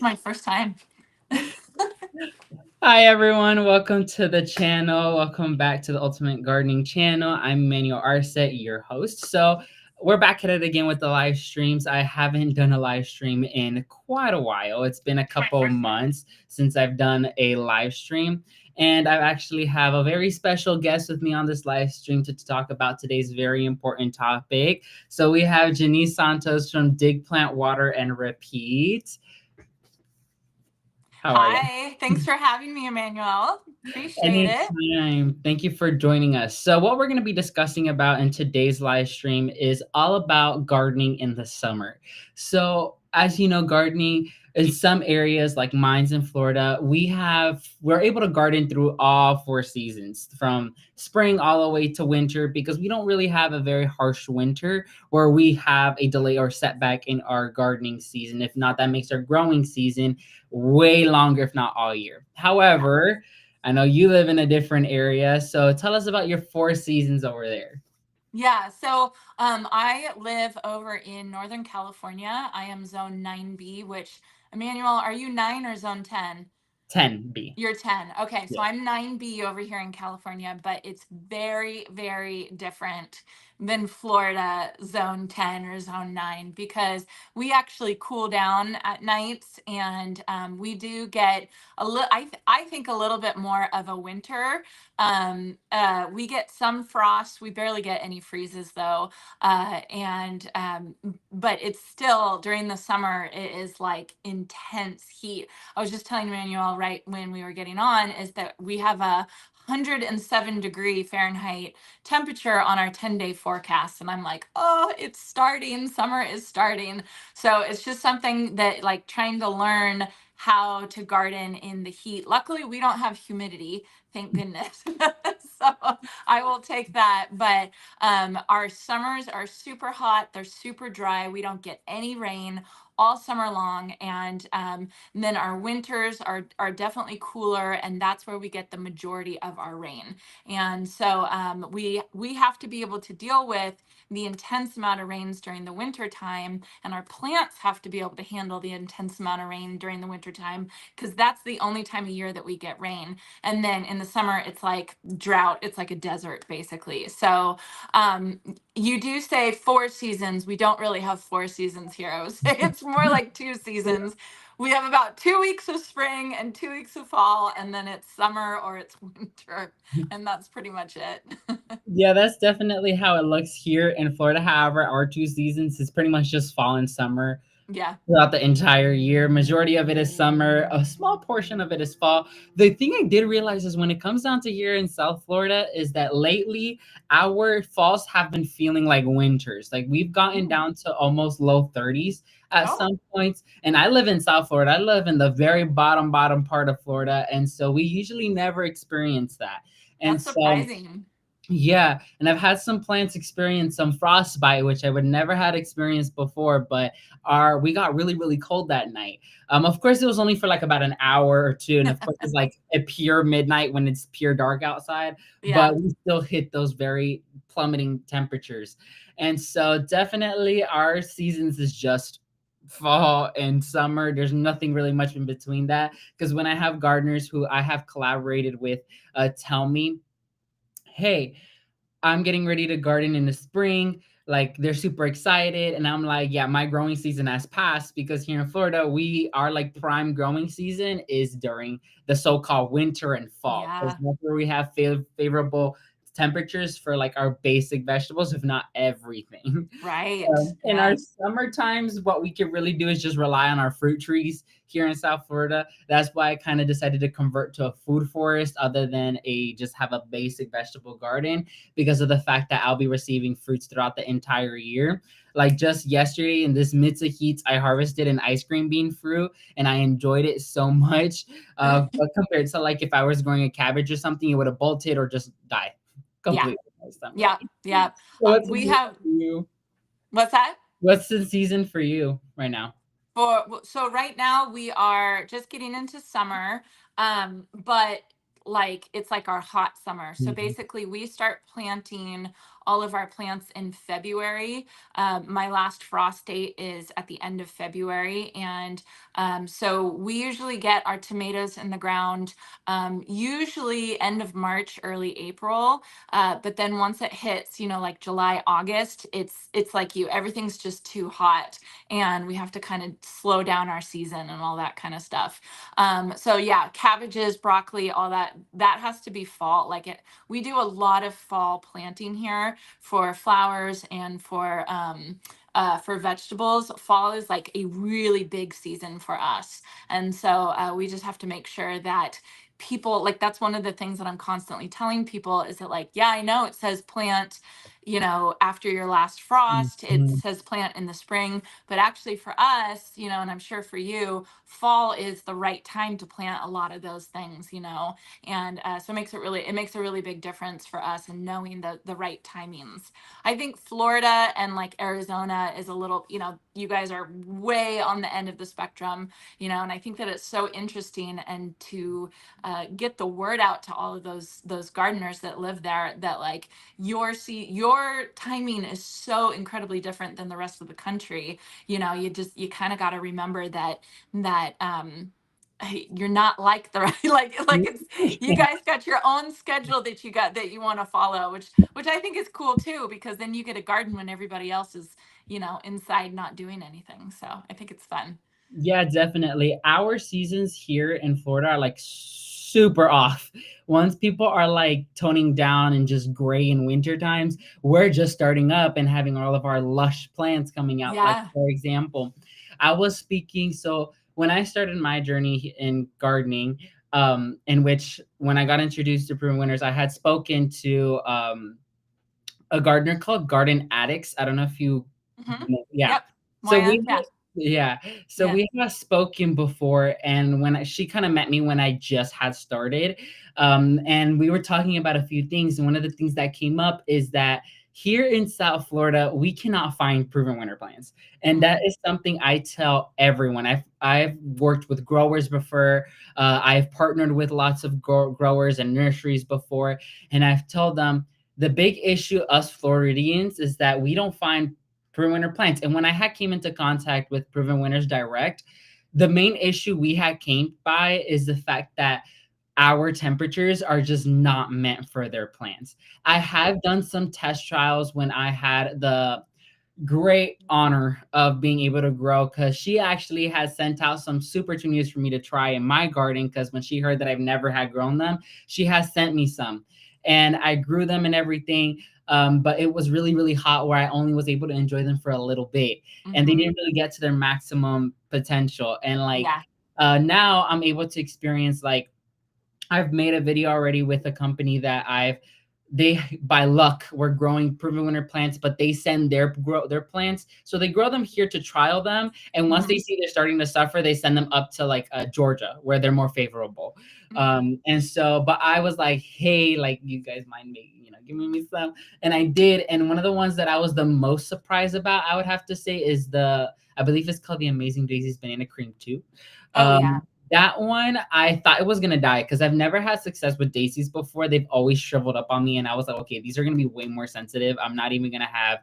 my first time. Hi everyone, welcome to the channel. Welcome back to the Ultimate Gardening channel. I'm Manuel Arce, your host. So we're back at it again with the live streams. I haven't done a live stream in quite a while. It's been a couple of months since I've done a live stream. And I actually have a very special guest with me on this live stream to talk about today's very important topic. So we have Janey Santos from Dig, Plant, Water, and Repeat. How are you? Hi, thanks for having me, Emmanuel. Appreciate it. Anytime. Thank you for joining us. So, what we're going to be discussing about in today's live stream is all about gardening in the summer. So, as you know, gardening in some areas like mines in Florida, we're able to garden through all four seasons, from spring all the way to winter, because we don't really have a very harsh winter where we have a delay or setback in our gardening season. If not, that makes our growing season way longer, if not all year. However, I know you live in a different area, so tell us about your four seasons over there. Yeah, so I live over in Northern California. I am zone 9B, which, Emmanuel, are you 9 or zone 10? 10B. You're 10. Okay, so Yeah. I'm 9B over here in California, but it's very, very different than Florida zone 10 or zone 9, because we actually cool down at nights, and we do get a little, I think a little bit more of a winter. We get some frost. We barely get any freezes though. And But it's still, during the summer, it is like intense heat. I was just telling Manuel right when we were getting on is that we have a 107-degree Fahrenheit temperature on our 10-day forecast. And I'm like, oh, it's starting. Summer is starting. So it's just something that, like, trying to learn how to garden in the heat. Luckily, we don't have humidity. Thank goodness. So I will take that. But our summers are super hot. They're super dry. We don't get any rain all summer long. And then our winters are definitely cooler, and that's where we get the majority of our rain. And so we have to be able to deal with the intense amount of rains during the winter time, and our plants have to be able to handle the intense amount of rain during the winter time, because that's the only time of year that we get rain. And then in the summer, it's like drought. It's like a desert, basically. So you do say four seasons. We don't really have four seasons here. I would say it's more like two seasons. We have about 2 weeks of spring and 2 weeks of fall, and then it's summer or it's winter, and that's pretty much it. Yeah, that's definitely how it looks here in Florida. However, our two seasons is pretty much just fall and summer Yeah. throughout the entire year. Majority of it is summer, a small portion of it is fall. The thing I did realize is when it comes down to here in South Florida is that lately our falls have been feeling like winters. Like we've gotten Mm. down to almost low 30s at Oh, some points. And I live in South Florida. I live in the very bottom part of Florida. And so we usually never experience that. And that's so surprising. yeah, and I've had some plants experience some frostbite, which I would never had experienced before. But our we got really cold that night. Of course, it was only for like about an hour or two, and of course, it's like a pure midnight when it's pure dark outside. Yeah. But we still hit those very plummeting temperatures, and so definitely our seasons is just fall and summer. There's nothing really much in between that, because when I have gardeners who I have collaborated with, tell me, hey, I'm getting ready to garden in the spring. Like they're super excited. And I'm like, yeah, my growing season has passed, because here in Florida, we are like prime growing season is during the so-called winter and fall. Because Yeah. that's where we have favorable temperatures for like our basic vegetables, if not everything. Right. In our Yes. summer times, what we can really do is just rely on our fruit trees here in South Florida. That's why I kind of decided to convert to a food forest other than a just have a basic vegetable garden, because of the fact that I'll be receiving fruits throughout the entire year. Like just yesterday in this midst of heat, I harvested an ice cream bean fruit and I enjoyed it so much. But compared to like if I was growing a cabbage or something, it would have bolted or just died Yeah. completely by summer. Yeah. Yeah. So what's the We season have, for you? what's that? What's the season for you right now? So right now we are just getting into summer, but like it's like our hot summer. So Mhm. basically we start planting all of our plants in February. My last frost date is at the end of February. And so we usually get our tomatoes in the ground usually end of March, early April. But then once it hits, like July, August, it's like everything's just too hot, and we have to kind of slow down our season and all that kind of stuff. So yeah, cabbages, broccoli, all that has to be fall. Like it, we do a lot of fall planting here for flowers and for vegetables. Fall is like a really big season for us. And so we just have to make sure that people, like, that's one of the things that I'm constantly telling people is that, like, yeah, I know it says plant, after your last frost, it Mhm. says plant in the spring, but actually for us, and I'm sure for you, fall is the right time to plant a lot of those things, and so it makes a really big difference for us in knowing the right timings. I think Florida and like Arizona is a little, you guys are way on the end of the spectrum, and I think that it's so interesting, and to get the word out to all of those gardeners that live there, that like your timing is so incredibly different than the rest of the country. You kind of got to remember that hey, you're not like the right, like it's, you guys got your own schedule that you want to follow, which I think is cool too, because then you get a garden when everybody else is inside not doing anything. So I think it's fun. Yeah, definitely. Our seasons here in Florida are like super off. Once people are like toning down and just gray in winter times, we're just starting up and having all of our lush plants coming out. Like, Yeah. for example, I was speaking. So when I started my journey in gardening, in which when I got introduced to Proven Winners, I had spoken to a gardener called Garden Addicts. I don't know if you Hmm. yeah. Yep. So Moya. we Yeah. yeah. So Yeah. we have spoken before, and she kind of met me when I just had started, and we were talking about a few things. And one of the things that came up is that here in South Florida, we cannot find proven winter plants, and that Hmm. is something I tell everyone. I've worked with growers before. I've partnered with lots of growers and nurseries before, and I've told them the big issue us Floridians is that we don't find proven winner plants. And when I had came into contact with Proven Winners Direct, the main issue we had came by is the fact that our temperatures are just not meant for their plants. I have done some test trials when I had the great honor of being able to grow, because she actually has sent out some super petunias for me to try in my garden, because when she heard that I've never had grown them, she has sent me some, and I grew them and everything. But it was really really hot where I only was able to enjoy them for a little bit, and they Hmm. didn't really get to their maximum potential. And like Yeah. now I'm able to experience, like, I've made a video already with a company that they by luck were growing proven winter plants, but they send their plants. So they grow them here to trial them, and once they Hmm. see they're starting to suffer, they send them up to like Georgia, where they're more favorable. Hmm. And so, but I was like, hey, like, you guys mind making, giving me some, and I did. And one of the ones that I was the most surprised about, I would have to say, is I believe it's called the Amazing Daisy's Banana Cream 2. Oh yeah. That one, I thought it was gonna die because I've never had success with daisies before. They've always shriveled up on me, and I was like, okay, these are gonna be way more sensitive. I'm not even gonna have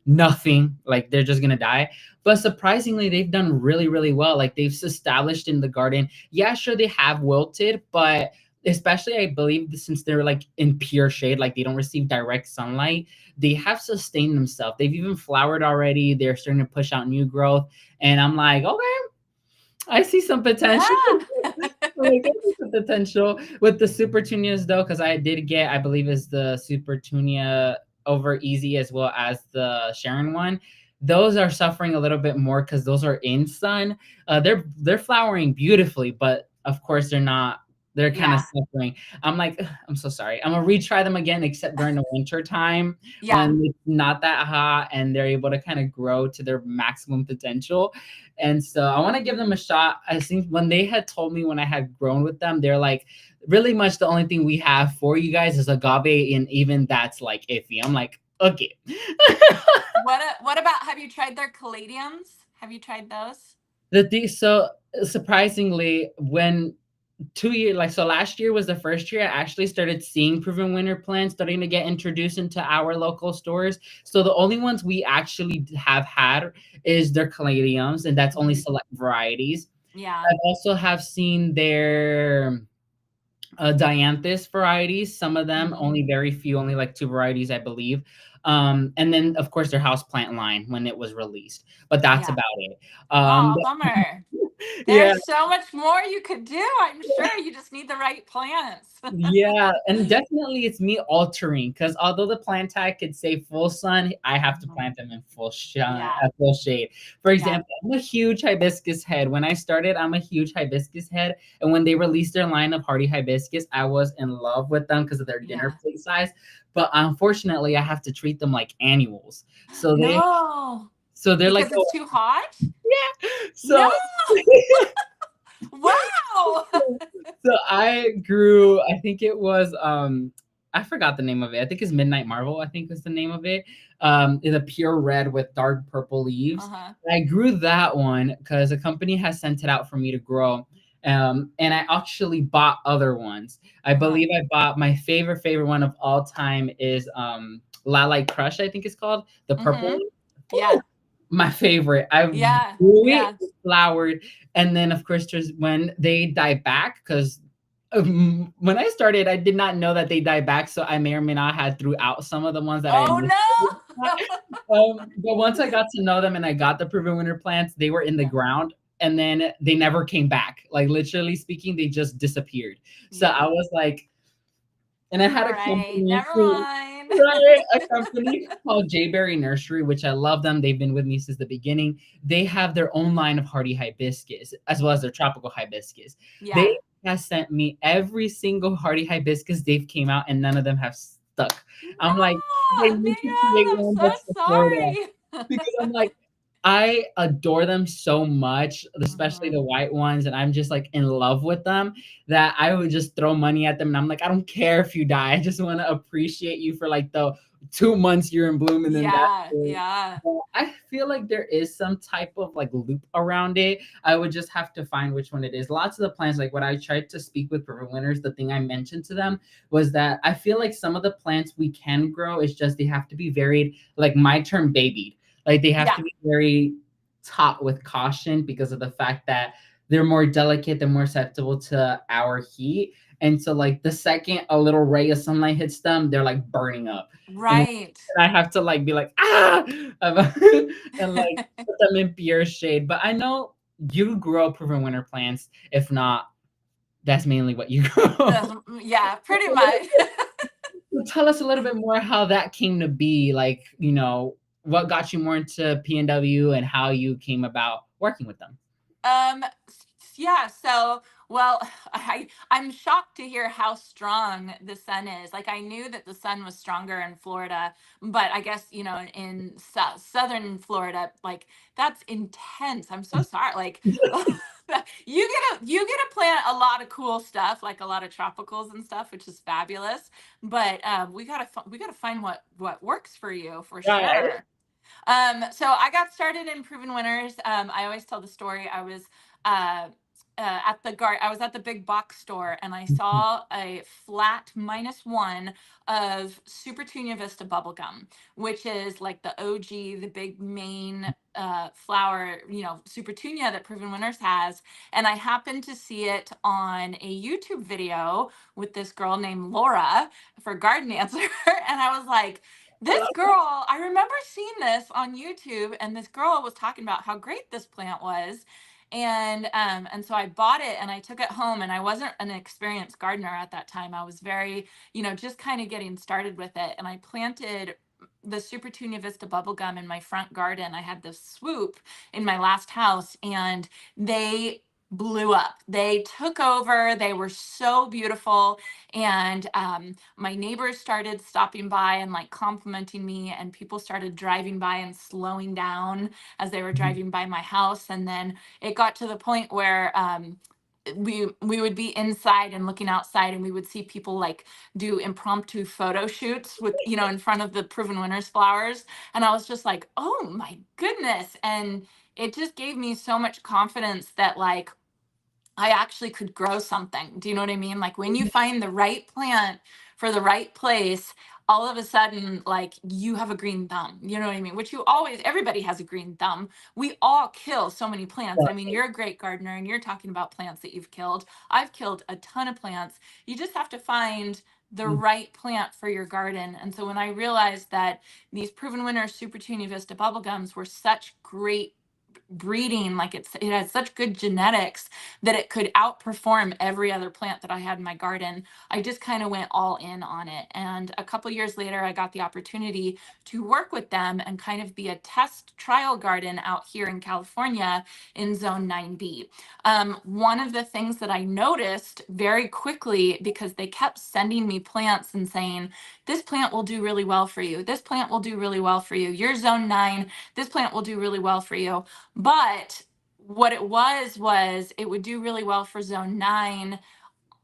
nothing. Like, they're just gonna die. But surprisingly, they've done really, really well. Like, they've established in the garden. Yeah, sure, they have wilted, but especially I believe since they're like in pure shade, like they don't receive direct sunlight, they have sustained themselves. They've even flowered already. They're starting to push out new growth, and I'm like, okay, I see some potential. Yeah. Like, I see some potential with the Super Tunias though, because I did get, I believe, is the Super Tunia over easy as well as the Sharon one. Those are suffering a little bit more because those are in sun. They're flowering beautifully, but of course they're not. They're kind of Yeah. suffering. I'm like, "Ugh, I'm so sorry. I'm gonna retry them again, except during the winter time Yeah. when it's not that hot and they're able to kind of grow to their maximum potential. And so I want to give them a shot. I think when they had told me when I had grown with them, they're like, really much the only thing we have for you guys is agave, and even that's like iffy. I'm like, okay. What about, have you tried their caladiums? Have you tried those? So surprisingly, when 2 years, like, so last year was the first year I actually started seeing proven winter plants starting to get introduced into our local stores. So the only ones we actually have had is their caladiums, and that's only Mhm. select varieties. Yeah. I also have seen their dianthus varieties. Some of them, Mhm. only very few, only like two varieties, I believe. And then of course their house plant line when it was released, but that's Yeah. about it. Oh, bummer. Yeah, There's so much more you could do. I'm sure you just need the right plants. yeah, and definitely it's me altering because although the plant tag could say full sun, I have to Mhm. plant them in full shine, Yeah. full shade. For Yeah. example, I'm a huge hibiscus head. When I started, I'm a huge hibiscus head, and when they released their line of hardy hibiscus, I was in love with them because of their dinner Yeah. plate size. But unfortunately, I have to treat them like annuals. So No, they're like, because it's too hot? yeah. No. So Wow. so I grew, I think it was I forgot the name of it. I think it's Midnight Marvel, I think is the name of it. It's a pure red with dark purple leaves. Uh-huh. I grew that one because a company has sent it out for me to grow. And I actually bought other ones. I Uh-huh. believe I bought my favorite one of all time is Lilac Crush, I think it's called, the purple Mhm. one. Yeah. My favorite. I Yeah. grew it, Yeah. it flowered, and then of course there's when they die back because when I started, I did not know that they die back, so I may or may not had threw out some of the ones that I Oh initially no. got. But once I got to know them and I got the proven winter plants, they were in the Yeah. ground and then they never came back. Like literally speaking, they just disappeared. So I Yeah. was like, and I had All a right. company Never who, mind. right, a company called Jayberry Nursery, which I love them. They've been with me since the beginning. They have their own line of hardy hibiscus as well as their tropical hibiscus. They Yeah. have sent me every single hardy hibiscus they've came out, and none of them have stuck. I'm like, they No, need to man, create I'm one so that's for Florida sorry. because I'm like, I adore them so much, especially Mhm. the white ones, and I'm just like in love with them that I would just throw money at them. And I'm like, I don't care if you die. I just want to appreciate you for like the 2 months you're in bloom, and then that's Yeah, it. yeah. But I feel like there is some type of like loop around it. I would just have to find which one it is. Lots of the plants, like what I tried to speak with for winners, the thing I mentioned to them was that I feel like some of the plants we can grow, it's just they have to be varied, like my term babied. Like they have Yeah. to be very taught with caution because of the fact that they're more delicate, they're more susceptible to our heat. And so like the second a little ray of sunlight hits them, they're like burning up. And then Right. I have to like be like, ah, and like put them in pure shade. But I know you grow proven winter plants. If not, that's mainly what you grow. Yeah, pretty much. So tell us a little bit more how that came to be. Like, what got you more into P&W and how you came about working with them. Yeah, so well, I'm shocked to hear how strong the sun is. Like I knew that the sun was stronger in Florida, but I guess, in southern Florida, like that's intense. I'm so sorry. Like you get to plant a lot of cool stuff, like a lot of tropicals and stuff, which is fabulous. But we gotta find what works for you for Right. sure. So I got started in Proven Winners. I always tell the story. Uh, I was at the big box store and I saw a flat -1 of Super Tunia Vista bubblegum, which is like the OG, the big main flower, Super Tunia that Proven Winners has. And I happened to see it on a YouTube video with this girl named Laura for Garden Answer. And I was like, I this love girl, I remember seeing this on YouTube, and this girl was talking about how great this plant was. And so I bought it and I took it home, and I wasn't an experienced gardener at that time. I was very, just kind of getting started with it. And I planted the Super Tunia Vista bubblegum in my front garden. I had this swoop in my last house, and they blew up. They took over. They were so beautiful. And my neighbors started stopping by and like complimenting me, and people started driving by and slowing down as they were it. driving by my house. And then it got to the point where we would be inside and looking outside, and we would see people like do impromptu photo shoots with, in front of the Proven Winners flowers. And I was just like, oh my goodness. And it just gave me so much confidence that like I actually could grow something. Do you know what I mean? Like when you find the right plant for the right place, all of a sudden, like you have a green thumb. You know what I mean? Which you always, everybody has a green thumb. We all kill so many plants. I mean, you're a great gardener and you're talking about plants that you've killed. I've killed a ton of plants. You just have to find the right plant for your garden. And so when I realized that these proven winners Super Tunia Vista bubblegums were such great breeding, like it has such good genetics that it could outperform every other plant that I had in my garden. I just kind of went all in on it. And a couple years later, I got the opportunity to work with them and kind of be a test trial garden out here in California in Zone 9B. One of the things that I noticed very quickly, because they kept sending me plants and saying, this plant will do really well for you. This plant will do really well for you. You're Zone 9. This plant will do really well for you. But what it was it would do really well for Zone 9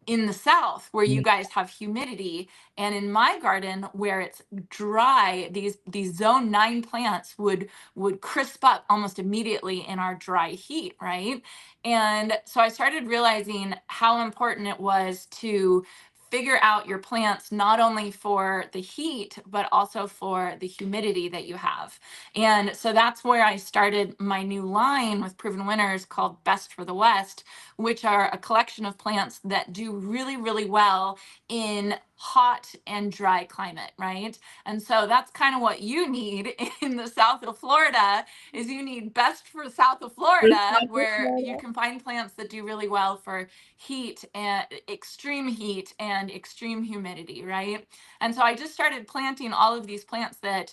in the south where you guys have humidity, and in my garden where it's dry, these zone 9 plants would crisp up almost immediately in our dry heat, right? And so I started realizing how important it was to figure out your plants not only for the heat but also for the humidity that you have. And so that's where I started my new line with Proven Winners called Best for the West, which are a collection of plants that do really, really well in hot and dry climate, right? And so that's kind of what you need in the south of Florida is you need best for south of Florida where you can find plants that do really well for heat and extreme humidity, right? And so I just started planting all of these plants that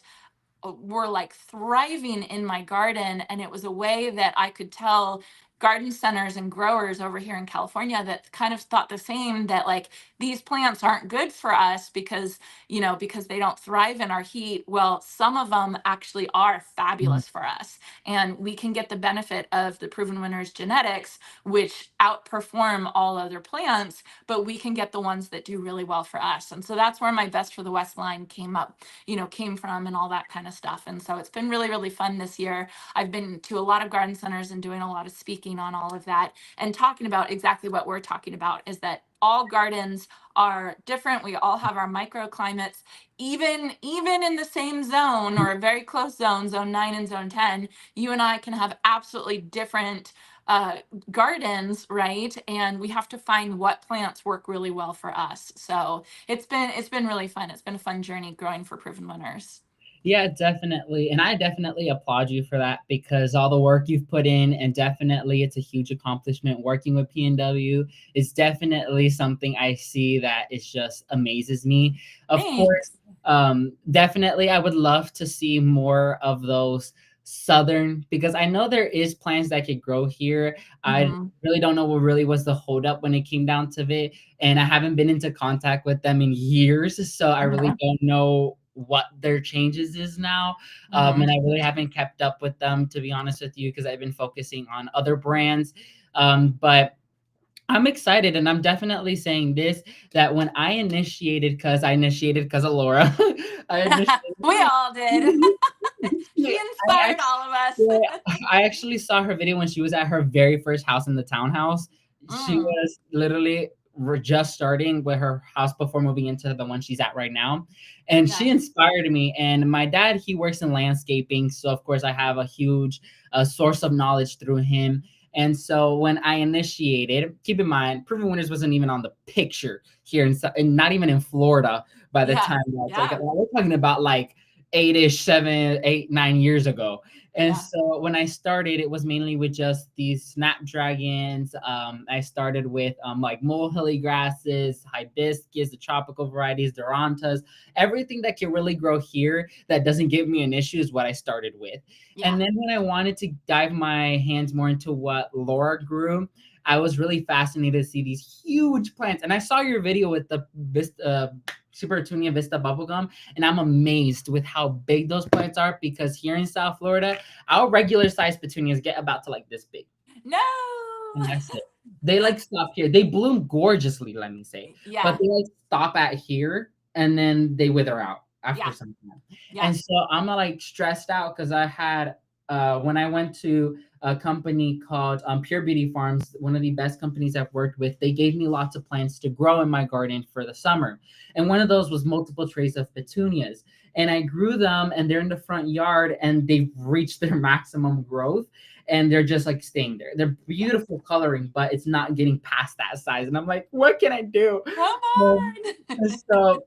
were like thriving in my garden. And it was a way that I could tell garden centers and growers over here in California that kind of thought the same, that like these plants aren't good for us because, because they don't thrive in our heat. Well, some of them actually are fabulous for us. And we can get the benefit of the Proven Winners genetics, which outperform all other plants, but we can get the ones that do really well for us. And so that's where my Best for the West line came from and all that kind of stuff. And so it's been really, really fun this year. I've been to a lot of garden centers and doing a lot of speaking on all of that and talking about exactly what we're talking about, is that all gardens are different. We all have our microclimates. Even in the same zone or a very close zone, Zone 9 and Zone 10, you and I can have absolutely different uh, gardens, right? And we have to find what plants work really well for us. So it's been really fun. It's been a fun journey growing for Proven Winners. Yeah, definitely. And I definitely applaud you for that because all the work you've put in, and definitely it's a huge accomplishment working with PNW is definitely something I see that is just amazes me. Of course, Thanks. definitely I would love to see more of those southern, because I know there is plants that could grow here. I Hmm. really don't know what really was the holdup when it came down to it, and I haven't been into contact with them in years, so I really Hmm. don't know what their changes is now. Hmm. And I really haven't kept up with them, to be honest with you, because I've been focusing on other brands. But I'm excited, and I'm definitely saying this, that when I initiated because of Laura. I We initiated. all did. She I inspired actually, all of us. yeah, I actually saw her video when she was at her very first house in the townhouse. She Mm, was literally just starting with her house before moving into the one she's at right now. And yeah. she inspired me. And my dad, he works in landscaping. So, of course, I have a huge source of knowledge through him. And so when I initiated, keep in mind, Proven Winners wasn't even on the picture here and not even in Florida by the Yeah. time that I took Yeah. it. We're talking about like 8-ish, 7, 8, 9 years ago. And Yeah. so when I started, it was mainly with just these snapdragons. I started with like mulehilly grasses, hibiscus, the tropical varieties, durantas, everything that can really grow here that doesn't give me an issue is what I started with. Yeah. And then when I wanted to dive my hands more into what Laura grew, I was really fascinated to see these huge plants. And I saw your video with the Super Tunia Vista bubblegum, and I'm amazed with how big those plants are, because here in South Florida, our regular size petunias get about to like this big, No. and that's it. They like stop here. They bloom gorgeously, let me say, but Yeah. they like stop at here and then they wither out after Yeah. some time. Yeah. And so I'm like stressed out because I had when I went to a company called Pure Beauty Farms, one of the best companies I've worked with, they gave me lots of plants to grow in my garden for the summer. And one of those was multiple trays of petunias. And I grew them and they're in the front yard and they've reached their maximum growth and they're just like staying there. They're Yes. beautiful coloring, but it's not getting past that size. And I'm like, what can I do? Come Um, on. and so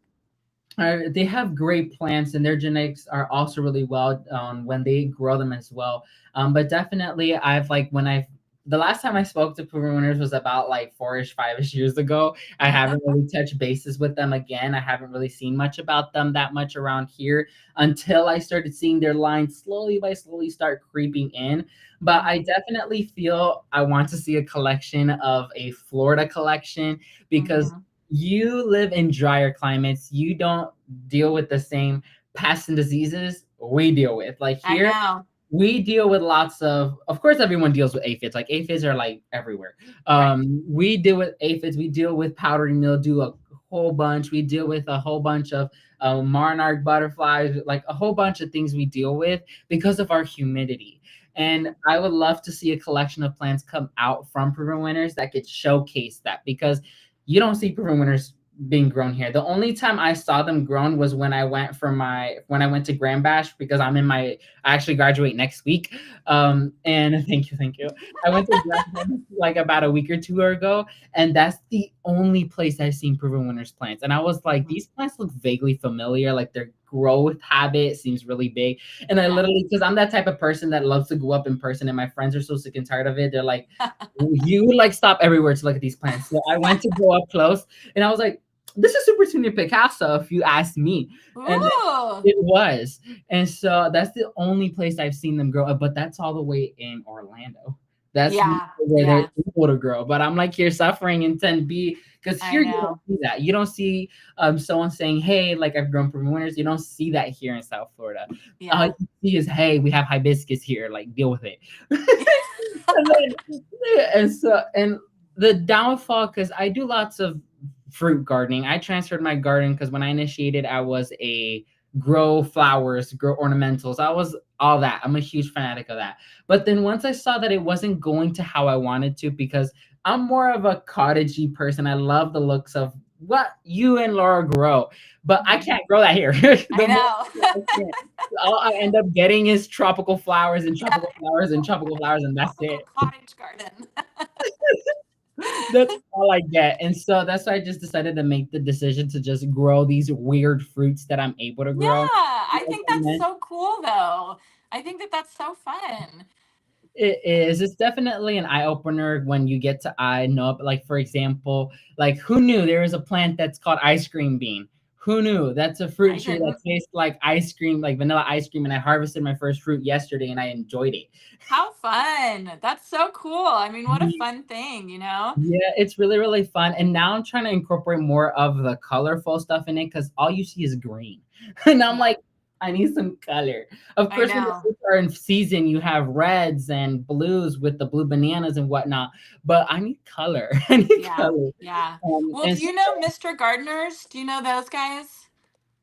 they have great plants and their genetics are also really well when they grow them as well. But definitely I've like when I've the last time I spoke to Puma Winners was about like 4-ish, 5-ish years ago. I haven't really touched bases with them again. I haven't really seen much about them that much around here until I started seeing their line slowly by slowly start creeping in. But I Mhm, definitely feel I want to see a collection of a Florida collection because mhm. you live in drier climates. You don't deal with the same pests and diseases we deal with. Like I here, know. we deal with lots of course everyone deals with aphids. Like aphids are like everywhere. Right. We deal with aphids, we deal with powdery mildew a whole bunch. We deal with a whole bunch of monarch butterflies, like a whole bunch of things we deal with because of our humidity. And Mhm. I would love to see a collection of plants come out from Proven Winners that could showcase that because you don't see Proven Winners being grown here. The only time I saw them grown was when I went to Grand Bash because I actually graduate next week. And thank you. I went to Grand Bash like about a week or two ago, and that's the only place I've seen Proven Winners plants. And I was like, Mhm. these plants look vaguely familiar, like their growth habit seems really big. And I Yeah. literally, because I'm that type of person that loves to go up in person, and my friends are so sick and tired of it. They're like, you like stop everywhere to look at these plants. So I went to go up close, and I was like, this is Super Junior Picasso, if you ask me. And then Ooh. it was. And so that's the only place I've seen them grow, but that's all the way in Orlando. That's Yeah. where they're Yeah. able to grow. But I'm like here suffering in 10B because I here you don't know. see that. You don't see someone saying, hey, like I've grown from winners. You don't see that here in South Florida. All Yeah. you see is, hey, we have hibiscus here, like deal with it. And then, yeah, and the downfall, because I do lots of fruit gardening. I transferred my garden because when I initiated, I was a grow flowers, grow ornamentals. I was all that. I'm a huge fanatic of that. But then once I saw that it wasn't going to how I wanted to, because I'm more of a cottagey person. I love the looks of what you and Laura grow, but I Mhm. can't grow that here. I The more know. I can't. All I end up getting is tropical flowers and Yeah. tropical flowers and tropical flowers, and that's Tropical it. cottage garden. That's all I get. And so that's why I just decided to make the decision to just grow these weird fruits that I'm able to Yeah, grow. I Like think I that's mentioned, so cool though. I think that that's so fun. it is. It's definitely an eye opener when you get to eye know. Like for example, like who knew there is a plant that's called ice cream bean? Who knew? That's a fruit I tree that didn't. tastes like ice cream, like vanilla ice cream. And I harvested my first fruit yesterday, and I enjoyed it. How fun. That's so cool. I mean, what a fun thing, you know? Yeah, it's really, really fun. And now I'm trying to incorporate more of the colorful stuff in it because all you see is green. And I'm Yeah, like, I need some color. Of I course, when the know. fruits are in season, you have reds and blues with the blue bananas and whatnot. But I need color. I need Yeah, color. yeah. Well, And do so you know Mr. Gardeners? Do you know those guys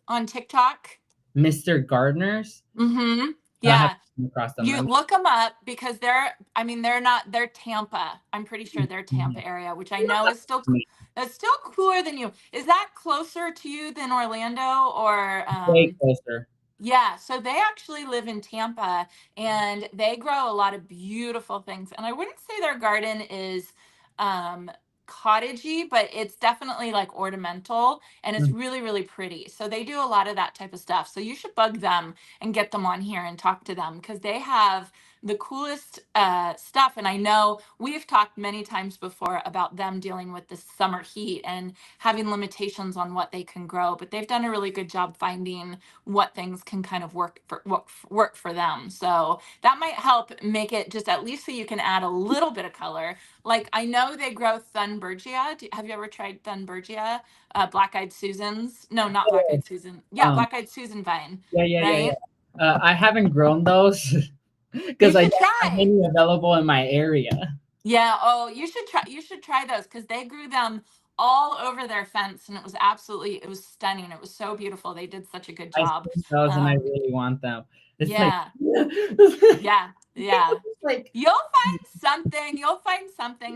on TikTok? Mr. Gardeners, Mm-hmm. I have Yeah. come across them. You look them up because I mean, they're not, they're Tampa. I'm pretty sure they're Mhm. Tampa area, which I know is still, Me, that's still cooler than you. Is that closer to you than Orlando or, way closer. yeah, so they actually live in Tampa and they grow a lot of beautiful things. And I wouldn't say their garden is um cottagey, but it's definitely like ornamental and it's Mhm. really, really pretty. So they do a lot of that type of stuff. So you should bug them and get them on here and talk to them because they have the coolest stuff. And I know we've talked many times before about them dealing with the summer heat and having limitations on what they can grow, but they've done a really good job finding what things can kind of work for them. So that might help make it just at least so you can add a little bit of color. Like I know they grow Thunbergia. Have you ever tried Thunbergia? Black-eyed Susans? No, not Oh, black-eyed Susan. Yeah, um, black-eyed Susan vine, yeah. right? I haven't grown those You because I should don't have try. any available in my area. Yeah, oh, you should try. You should try those because they grew them all over their fence and it was absolutely, it was stunning. It was so beautiful. They did such a good I've job. seen those and I Um, really want them. It's like Yeah. it's Yeah. Yeah. like You'll find something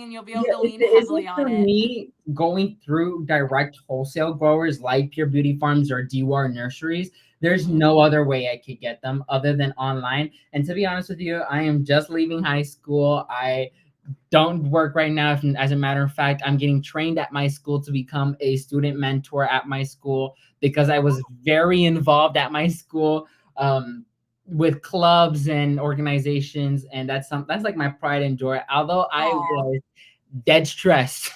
and you'll be able yeah, to it lean isn't heavily on for it. me going through direct wholesale growers like Pure Beauty Farms or DWAR nurseries. There's Hmm. no other way I could get them other than online. And to be honest with you, I am just leaving high school. I don't work right now. As a matter of fact, I'm getting trained at my school to become a student mentor at my school because I was Oh, very involved at my school with clubs and organizations, and that's like my pride and joy. Although I oh. was dead stressed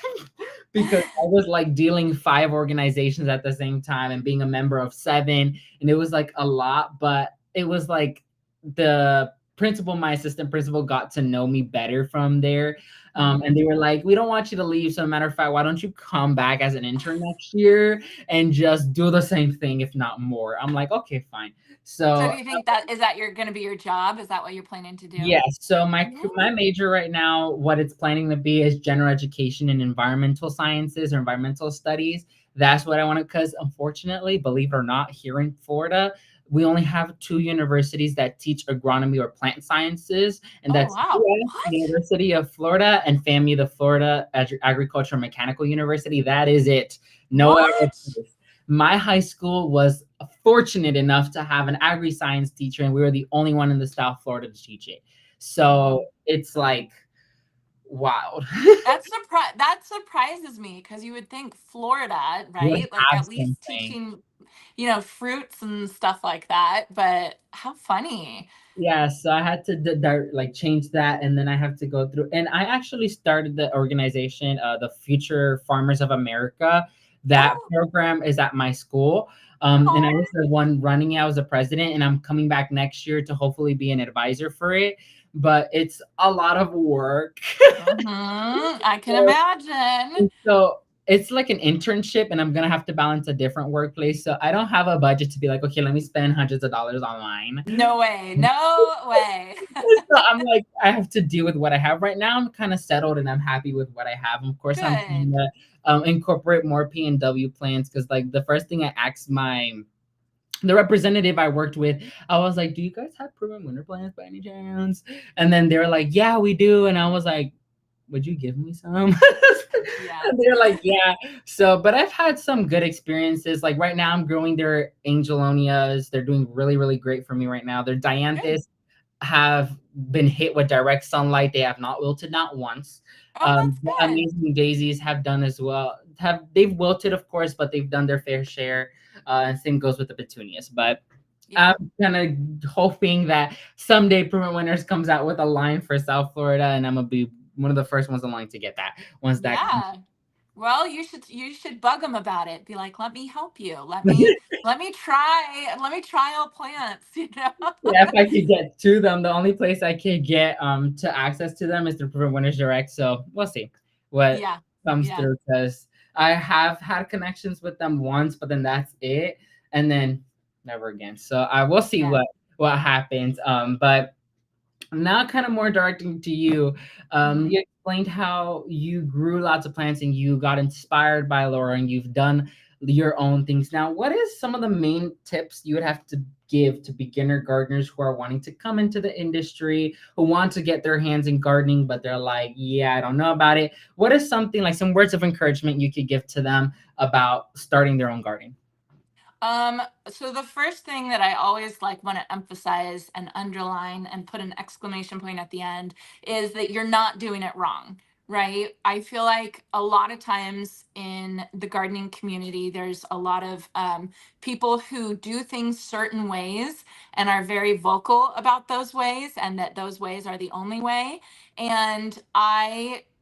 because I was like dealing 5 organizations at the same time and being a member of 7, and it was like a lot, but it was like the principal, my assistant principal, got to know me better from there. And Hmm. they were like, "We don't want you to leave. So, matter of fact, why don't you come back as an intern next year and just do the same thing, if not more?" I'm like, "Okay, fine." So So do you think that is that you're going to be your job? Is that what you're planning to do? yes. So my Ooh. major right now, what it's planning to be is general education in environmental sciences or environmental studies. That's what I want to, because unfortunately, believe it or not, here in Florida, we only have 2 universities that teach agronomy or plant sciences, and Oh, that's wow. US What? University of Florida and FAMU, the Florida Agricultural Mechanical University. That is it. No other What? place. My high school was fortunate enough to have an agri science teacher, and we were the only one in the South Florida to teach it. So Mhm. it's like, wow. That surprises me because you would think Florida, Would right? Like have at least something. teaching, fruits and stuff like that. But how funny. Yeah, so I had to like change that, and then I have to go through. And I actually started the organization, the Future Farmers of America. That Oh, program is at my school, and I oh. was the one running it. I was the president, and I'm coming back next year to hopefully be an advisor for it. But it's a lot of work. I can imagine. And so it's like an internship, and I'm gonna have to balance a different workplace. So I don't have a budget to be like, okay, let me spend hundreds of dollars online. No way. No way. So I'm like, I have to deal with what I have right now. I'm kind of settled and I'm happy with what I have. Of course, I'm trying Good. to incorporate more P&W plans because, like, the first thing I asked the representative I worked with, I was like, "Do you guys have proven winter plans by any chance?" And then they were like, "Yeah, we do." And I was like, "Would you give me some?" Yeah. And they're like, "Yeah." So, but I've had some good experiences. Like right now, I'm growing their angelonias. They're doing really, really great for me right now. Their Good. dianthus have been hit with direct sunlight. They have not wilted not once. Oh, that's The good. amazing daisies have done as well. They've wilted, of course, but they've done their fair share. And same goes with the petunias. But Yeah. I'm kind of hoping that someday Prevent Winners comes out with a line for South Florida, and I'm gonna be one of the first ones in line to get that once that comes. Yeah. Well, you should bug them about it. Be like, "Let me help you. Let me all plants," you know? Yeah, if I could get to them, the only place I could get to access to them is through Prevent Winners Direct. So we'll see what Yeah. comes Yeah. through, because I have had connections with them once, but then that's it, and then never again. So I will see Yeah. what happens. But now kind of more directing to you. Mhm. You explained how you grew lots of plants and you got inspired by Laura and you've done your own things. Now, what is some of the main tips you would have to give to beginner gardeners who are wanting to come into the industry, who want to get their hands in gardening, but they're like, yeah, I don't know about it. What is something like some words of encouragement you could give to them about starting their own gardening? So the first thing that I always like want to emphasize and underline and put an exclamation point at the end is that you're not doing it wrong, right? I feel like a lot of times in the gardening community, there's a lot of people who do things certain ways and are very vocal about those ways and that those ways are the only way. And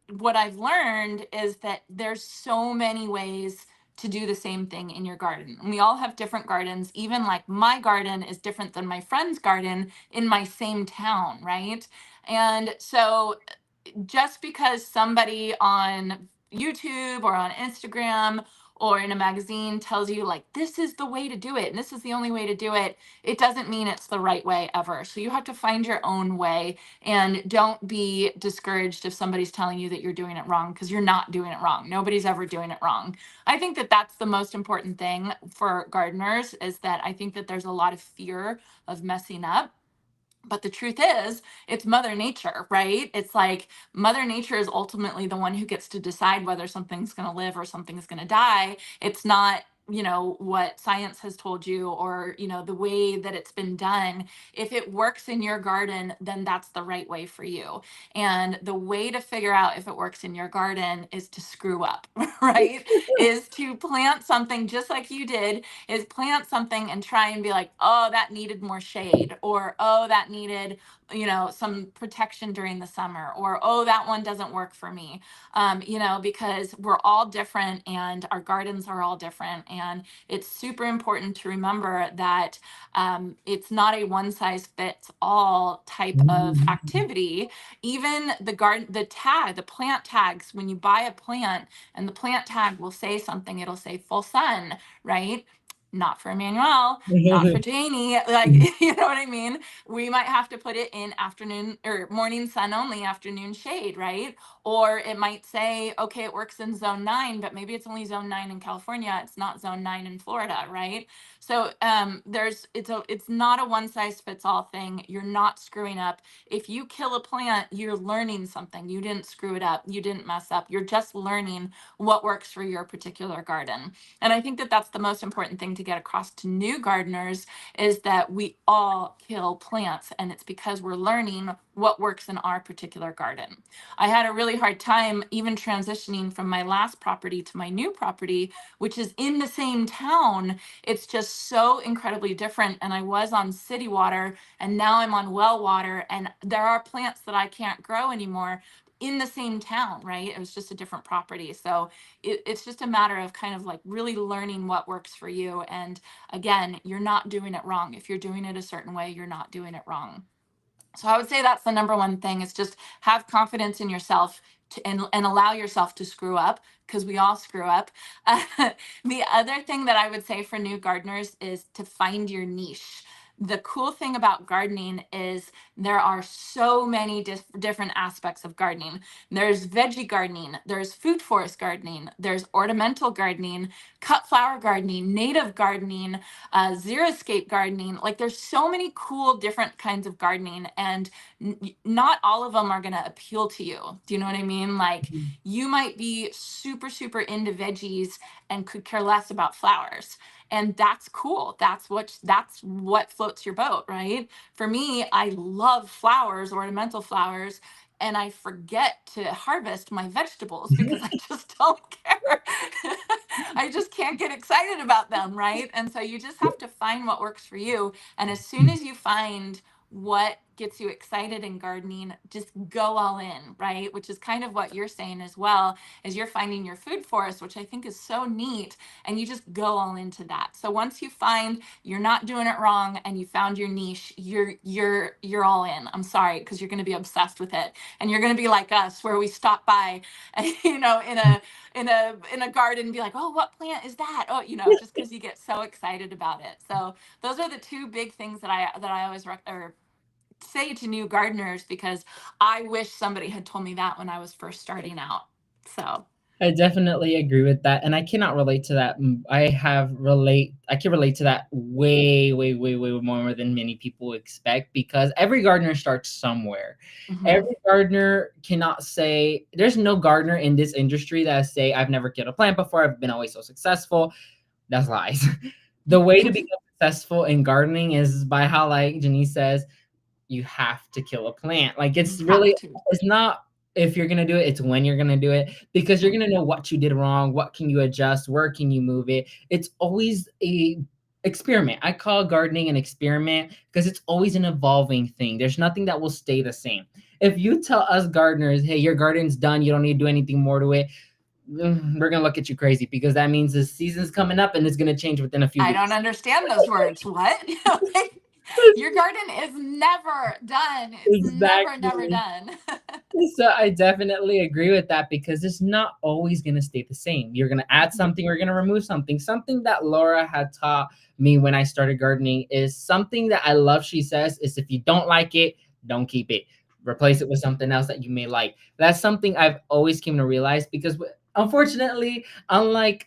what I've learned is that there's so many ways to do the same thing in your garden. And we all have different gardens. Even like my garden is different than my friend's garden in my same town, right? And so just because somebody on YouTube or on Instagram or in a magazine tells you like this is the way to do it and this is the only way to do it, it doesn't mean it's the right way ever. So you have to find your own way, and don't be discouraged if somebody's telling you that you're doing it wrong, because you're not doing it wrong. Nobody's ever doing it wrong. I think that that's the most important thing for gardeners, is that I think that there's a lot of fear of messing up. But the truth is, it's Mother Nature, right? It's like Mother Nature is ultimately the one who gets to decide whether something's going to live or something's going to die. It's not, what science has told you, or, the way that it's been done. If it works in your garden, then that's the right way for you. And the way to figure out if it works in your garden is to screw up, right? Is to plant something just like you did, is plant something and try and be like, oh, that needed more shade, or oh, that needed, some protection during the summer, or oh, that one doesn't work for me. Because we're all different and our gardens are all different. And it's super important to remember that it's not a one size fits all type of activity. Even the plant tags, when you buy a plant and the plant tag will say something, it'll say full sun, right? Not for Emmanuel, not for Janey. Like, you know what I mean? We might have to put it in afternoon or morning sun only, afternoon shade, right? Or it might say, okay, it works in zone 9, but maybe it's only zone 9 in California. It's not zone 9 in Florida, right? So it's not a one size fits all thing. You're not screwing up. If you kill a plant, you're learning something. You didn't screw it up. You didn't mess up. You're just learning what works for your particular garden. And I think that that's the most important thing to get across to new gardeners, is that we all kill plants, and it's because we're learning what works in our particular garden. I had a really hard time even transitioning from my last property to my new property, which is in the same town. It's just so incredibly different. And I was on city water and now I'm on well water, and there are plants that I can't grow anymore in the same town, right? It was just a different property. So it's just a matter of kind of like really learning what works for you. And again, you're not doing it wrong. If you're doing it a certain way, you're not doing it wrong. So I would say that's the number one thing, is just have confidence in yourself and allow yourself to screw up, because we all screw up. Uh, the other thing that I would say for new gardeners is to find your niche. The cool thing about gardening is there are so many different aspects of gardening. There's veggie gardening, there's food forest gardening, there's ornamental gardening, cut flower gardening, native gardening, xeriscape gardening. Like, there's so many cool different kinds of gardening, and not all of them are going to appeal to you. Do you know what I mean? Like, you might be super super into veggies and could care less about flowers, and that's cool. That's what floats your boat, right? For me, I love flowers, ornamental flowers, and I forget to harvest my vegetables because I just don't care. I just can't get excited about them, right? And so you just have to find what works for you. And as soon as you find what gets you excited in gardening, just go all in, right? Which is kind of what you're saying as well, is you're finding your food forest, which I think is so neat, and you just go all into that. So once you find you're not doing it wrong and you found your niche, you're all in. I'm sorry, because you're going to be obsessed with it, and you're going to be like us, where we stop by, in a garden and be like, oh, what plant is that? Oh, just because you get so excited about it. So those are the two big things that I always or say to new gardeners, because I wish somebody had told me that when I was first starting out. So I definitely agree with that, and I cannot relate to that. I can relate to that way, way, way, way more than many people expect, because every gardener starts somewhere. mhm. Every gardener cannot say there's no gardener in this industry that say I've never killed a plant before. I've been always so successful. That's lies. The way to become successful in gardening is by how, like Janice says, you have to kill a plant. Like, You it's have really, to. it's not if you're gonna do it, it's when you're gonna do it, because you're Mhm. gonna know what you did wrong, what can you adjust, where can you move it. It's always a experiment. I call gardening an experiment because it's always an evolving thing. There's nothing that will stay the same. If you tell us gardeners, hey, your garden's done, you don't need to do anything more to it, we're gonna look at you crazy, because that means the season's coming up and it's gonna change within a few I don't weeks. understand those words. What? Your garden is never done. It's never, never Exactly. done. So I definitely agree with that because it's not always going to stay the same. You're going to add Mhm. something, we're going to remove something. Something that Laura had taught me when I started gardening is something that I love. She says is if you don't like it, don't keep it. Replace it with something else that you may like. That's something I've always came to realize because unfortunately, unlike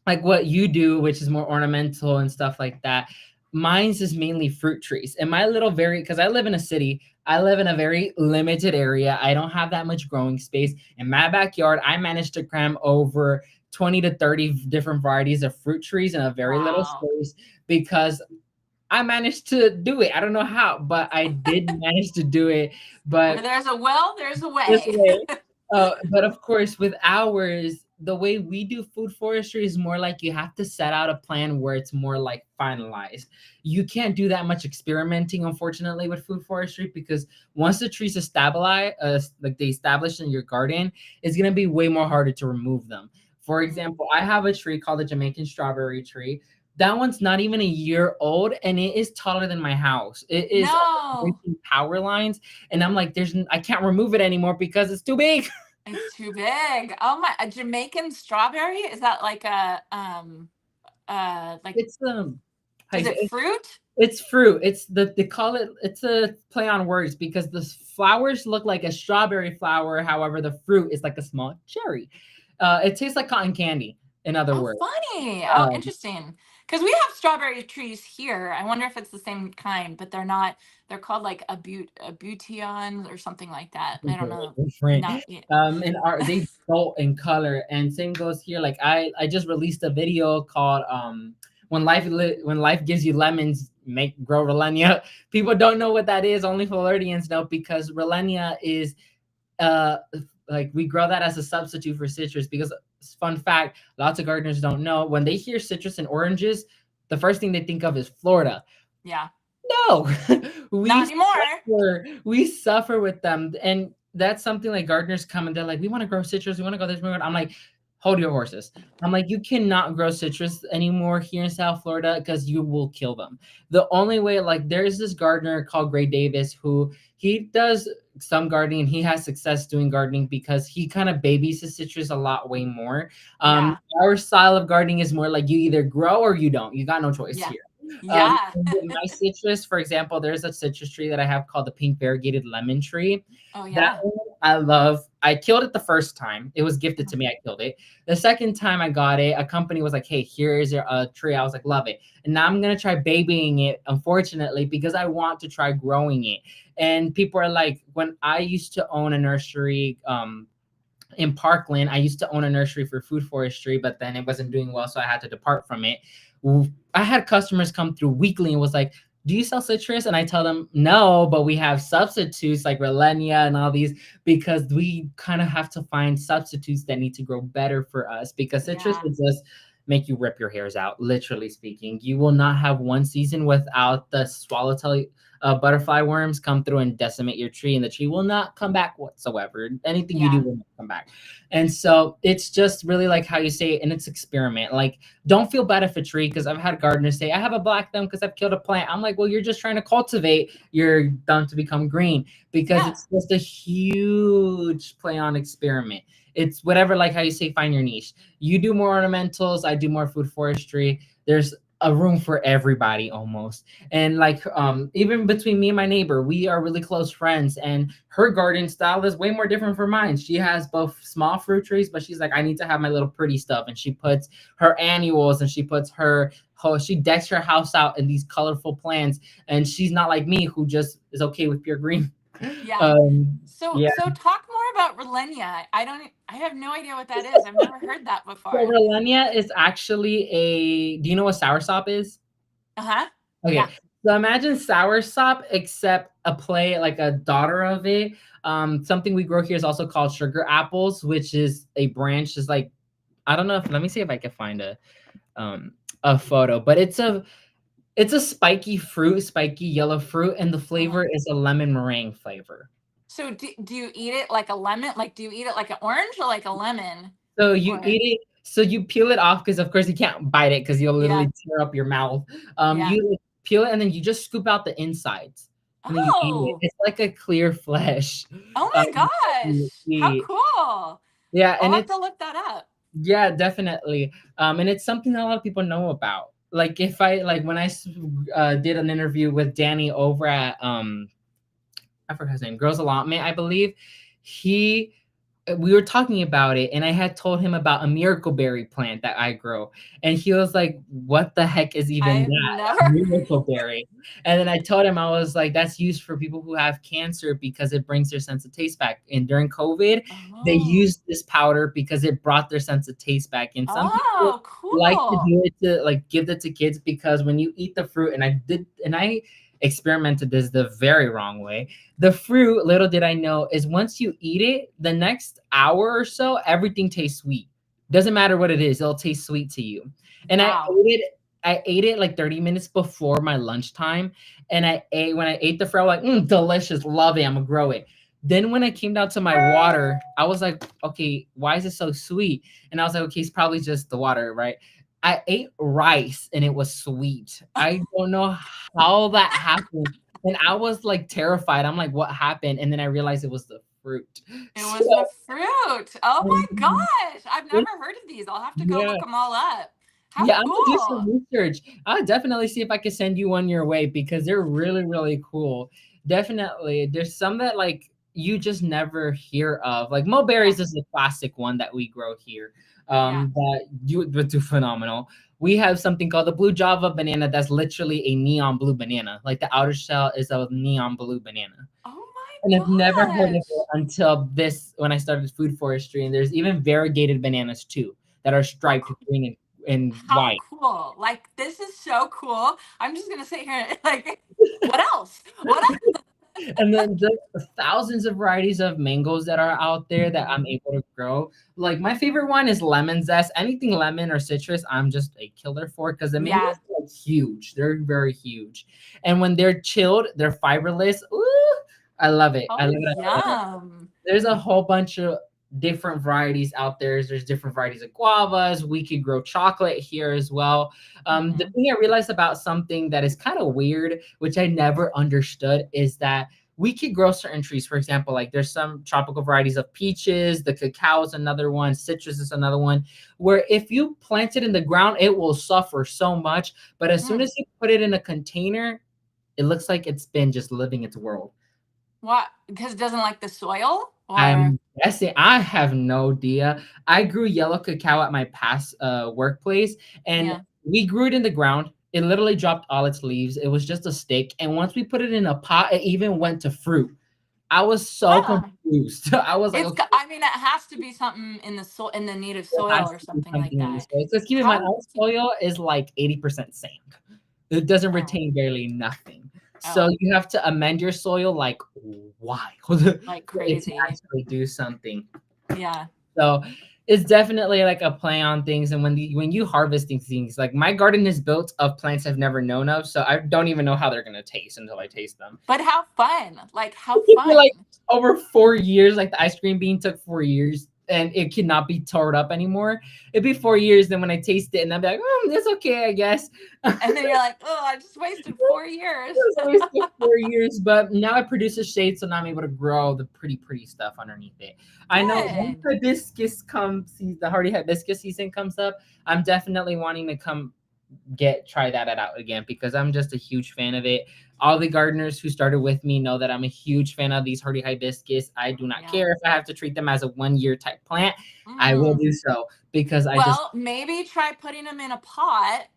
like what you do, which is more ornamental and stuff like that. Mine's is mainly fruit trees. And my little very, because I live in a city, I live in a very limited area. I don't have that much growing space. In my backyard, I managed to cram over 20 to 30 different varieties of fruit trees in a very little Wow. space because I managed to do it. I don't know how, but I did manage to do it. Where But there's a will, there's a this way. way. But of course, with ours, the way we do food forestry is more like you have to set out a plan where it's more like finalized. You can't do that much experimenting, unfortunately, with food forestry because once the trees are stabilized, like they established in your garden, it's gonna be way more harder to remove them. For Mm. example, I have a tree called the Jamaican strawberry tree. That one's not even a year old, and it is taller than my house. It is No, reaching power lines, and I'm like, I can't remove it anymore because it's too big. it's too big. Oh my, a Jamaican strawberry? Is that like a like It's how you is say it fruit? it's fruit. It's they call it. It's a play on words because the flowers look like a strawberry flower. However, the fruit is like a small cherry. It tastes like cotton candy. In other Oh, words, funny. Oh, um, interesting. Because we have strawberry trees here. I wonder if it's the same kind, but they're not. They're called like a bution or something like that. I don't completely know. different. Not yet. And are they bolt in color, and same goes here. Like I just released a video called when life gives you lemons, make grow Relenia. People don't know what that is. Only Floridians know because Relenia is uh like we grow that as a substitute for citrus because fun fact, lots of gardeners don't know when they hear citrus and oranges, the first thing they think of is Florida. Yeah. No, Not we anymore. suffer with them, and that's something like gardeners come and they're like, "We want to grow citrus. We want to go this way." I'm like, "Hold your horses." I'm like, "You cannot grow citrus anymore here in South Florida because you will kill them." The only way, like, there's this gardener called Gray Davis who he does some gardening and he has success doing gardening because he kind of babies his citrus a lot way more. Yeah. Our style of gardening is more like you either grow or you don't. You got no choice Yeah. here. Yeah. With my citrus, for example, there's a citrus tree that I have called the pink variegated lemon tree. Oh, That yeah. one I love. I killed it the first time. It was gifted to me. I killed it. The second time I got it, a company was like, "Hey, here is your tree." I was like, "Love it." And now I'm gonna try babying it, unfortunately, because I want to try growing it. And people are like, when I used to own a nursery, in Parkland. I used to own a nursery for food forestry, but then it wasn't doing well, so I had to depart from it. I had customers come through weekly and was like, "Do you sell citrus?" And I tell them, "No, but we have substitutes like Relenia and all these because we kind of have to find substitutes that need to grow better for us because citrus Yeah. will just make you rip your hairs out, literally speaking. You will not have one season without the swallowtail butterfly worms come through and decimate your tree, and the tree will not come back whatsoever. Anything you do Yeah. will not come back. And so it's just really like how you say it, and it's experiment. Like, don't feel bad if a tree, because I've had gardeners say, "I have a black thumb because I've killed a plant." I'm like, well, you're just trying to cultivate your thumb to become green because Yeah. it's just a huge play on experiment. It's whatever, like how you say, find your niche. You do more ornamentals, I do more food forestry. There's a room for everybody almost. And like even between me and my neighbor, we are really close friends, and her garden style is way more different from mine. She has both small fruit trees, but she's like, I need to have my little pretty stuff, and she puts her annuals and she puts she decks her house out in these colorful plants, and she's not like me who just is okay with pure green. Yeah. um So yeah. so talk more about Relenia. I have no idea what that is. I've never heard that So before. Relenia is actually a do you know what soursop is? Uh-huh. Yeah. Okay, so imagine soursop, except a play like a daughter of it. Something we grow here is also called sugar apples, which is a branch. Is like I don't know if let me see if I can find um a photo, but it's a spiky fruit, spiky yellow fruit, and the Uh-huh. flavor is a lemon meringue flavor. So do you eat it like a lemon? Like do you eat it like an orange or like a lemon? So you Or eat it. So you peel it off because of course you can't bite it because you'll yeah. literally tear up your mouth. Yeah. You peel it, and then you just scoop out the insides, and then you eat it. Oh, It's like a clear flesh, oh my that you gosh. How eat. cool. Yeah, I'll and have it's to look that up. yeah, definitely. And it's something that a lot of people know about. Like if I like when did an interview with Danny over at I forgot his name, Girls Allotment, I believe. He we were talking about it, and I had told him about a miracle berry plant that I grow, and he was like, "What the heck is even I've that? never. A miracle berry?" And then I told him, I was like, "That's used for people who have cancer because it brings their sense of taste back." And during COVID, they Oh, used this powder because it brought their sense of taste back. And some people oh, like to cool. do it to like give it to kids because when you eat the fruit, and I experimented this the very wrong way. The fruit, little did I know, is once you eat it, the next hour or so, everything tastes sweet. Doesn't matter what it is, it'll taste sweet to you. And Wow. I ate it like 30 minutes before my lunchtime. And when I ate the fruit, I was like, delicious, love it, I'm gonna grow it. Then when I came down to my water, I was like, okay, why is it so sweet? And I was like, okay, it's probably just the water, right? I ate rice and it was sweet. I don't know how that happened. And I was like terrified. I'm like, what happened? And then I realized it was the fruit. It So, was the fruit. Oh my um, gosh. I've never heard of these. I'll have to go yeah. look them all up. How Yeah, I'm gonna do some cool. research. I'll definitely see if I can send you one your way because they're really, really cool. Definitely. There's some that like you just never hear of. Like Yeah. mulberries is a classic one that we grow here. Yeah. That you would do phenomenal. We have something called the blue java banana that's literally a neon blue banana. Like the outer shell is a neon blue banana. Oh And my I've never heard of it gosh. until this when I started food forestry. And there's even variegated bananas too that are How striped cool. green and How white. cool. Like this is so cool. I'm just gonna sit here and like what else? What else? And then the thousands of varieties of mangoes that are out there that I'm Mhm. able to grow. Like my favorite one is lemon zest. Anything lemon or citrus, I'm just a killer for because the mangoes Yeah. are like huge. They're very huge. And when they're chilled, they're fiberless. Ooh, I love it. I Oh love it. I love it. yum. There's a whole bunch of different varieties out there. There's different varieties of guavas. We could grow chocolate here as well. The Hmm. thing I realized about something that is kind of weird, which I never understood, is that we could grow certain trees. For example, like there's some tropical varieties of peaches, the cacao is another one, citrus is another one, where if you plant it in the ground, it will suffer so much. But as soon Hmm. as you put it in a container, it looks like it's been just living its world. What? Because it doesn't like the soil? Or I'm guessing. I have no idea. I grew yellow cacao at my past workplace, and yeah. we grew it in the ground. It literally dropped all its leaves. It was just a stick. And once we put it in a pot, it even went to fruit. I was so Huh. confused. I was like, okay, I mean, it has to be something in the soil, in the native it soil has or to be something like something in the that. soil. Because keep in mind, How? our soil is like 80% sand. It doesn't Oh, retain barely nothing. So oh, you have to amend your soil like wild for like it to crazy. actually do something. Yeah. So it's definitely like a play on things. And when you harvest these things, like my garden is built of plants I've never known of, so I don't even know how they're gonna taste until I taste them. But how fun. Like, how It took like fun. over 4 years. Like the ice cream bean took 4 years, and it cannot be tore up anymore. It'd be 4 years. Then when I taste it, and I'd be like, it's okay, I guess. And then you're like, oh, I just wasted 4 years. It was always took 4 years, but now it produces shade, so now I'm able to grow the pretty stuff underneath it. I know once Good. hibiscus comes, the hardy hibiscus season comes up, I'm definitely wanting to come try that out again because I'm just a huge fan of it. All the gardeners who started with me know that I'm a huge fan of these hardy hibiscus. I do not Yeah. care if I have to treat them as a 1 year type plant. I will Mm. do so because I just Well, maybe try putting them in a pot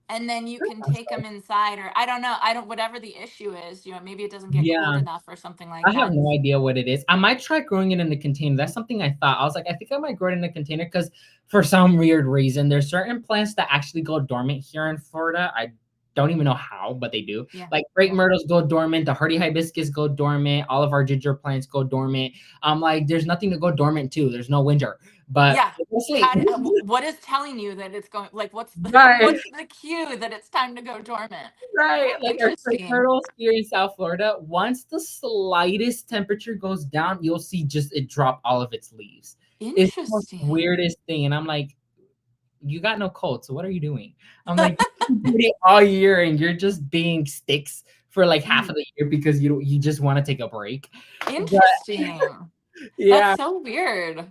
and then you can take them inside, or I don't know. I don't, whatever the issue is, maybe it doesn't get cooled yeah. enough or something like I have that. no idea what it is. I might try growing it in the container. That's something I thought. I was like, I think I might grow it in a container because for some weird reason, there's certain plants that actually go dormant here in Florida. I don't even know how, but they do. Yeah. Like crepe Yeah. myrtles go dormant, the hardy hibiscus go dormant, all of our ginger plants go dormant. I'm like, there's nothing to go dormant to. There's no winter, but Yeah. we'll sleep. What is telling you that it's going, like, what's the, Right. what's the cue that it's time to go dormant? Right, Oh, like our crepe interesting. myrtles here in South Florida, once the slightest temperature goes down, you'll see just it drop all of its leaves. It's the most Interesting. weirdest thing, and I'm like, "You got no cold, so what are you doing?" I'm like, it all year and you're just being sticks for like half Mm, of the year because you just want to take a break. But interesting. That's yeah, so weird.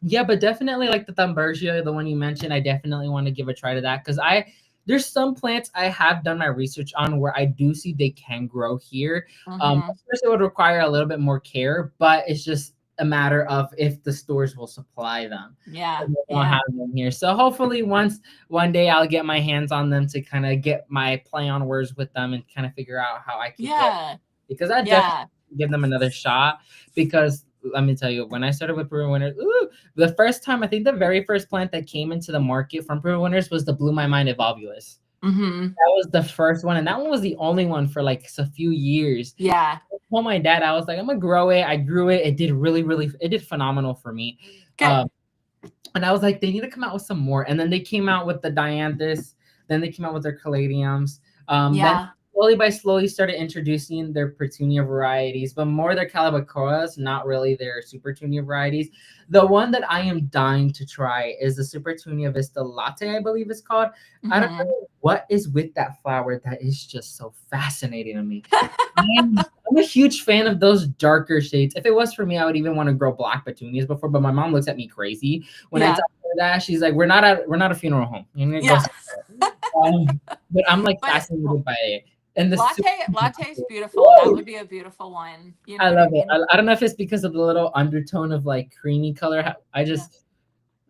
yeah, but definitely like the Thumbergia, the one you mentioned, I definitely want to give a try to that because I there's some plants I have done my research on where I do see they can grow here. Hmm. Of course, it would require a little bit more care, but it's just a matter of if the stores will supply them. Yeah, And they don't yeah, have them here. So hopefully one day I'll get my hands on them to kind of get my play on words with them and kind of figure out how I could grow yeah, because I definitely yeah. give them another shot because let me tell you, when I started with Brewer Winners, the first time I think the very first plant that came into the market from Brewer Winners was the Blew My Mind Evolvulus. Hmm. That was the first one, and that one was the only one for like a few years. Yeah. I told my dad, I was like, I'm gonna grow it. I grew it. It did really, really, it did phenomenal for me. Um, Good. and I was like, they need to come out with some more. And then they came out with the Dianthus. Then they came out with their Caladiums. Then Yeah. slowly by slowly started introducing their Petunia varieties, but more their Calabacoras, not really their Super Tunia varieties. The one that I am dying to try is the Super Tunia Vista Latte, I believe it's called. I don't Hmm. know what is with that flower that is just so fascinating to me. I'm a huge fan of those darker shades. If it was for me, I would even want to grow black petunias before, but my mom looks at me crazy when I Yeah. tell her that. She's like, "We're not a funeral home. You're gonna go Yeah. somewhere." But I'm like But fascinated by it, and the super latte is beautiful. That Woo! would be a beautiful one. You know I what I love it. mean? I don't know if it's because of the little undertone of like creamy color. I Yeah. just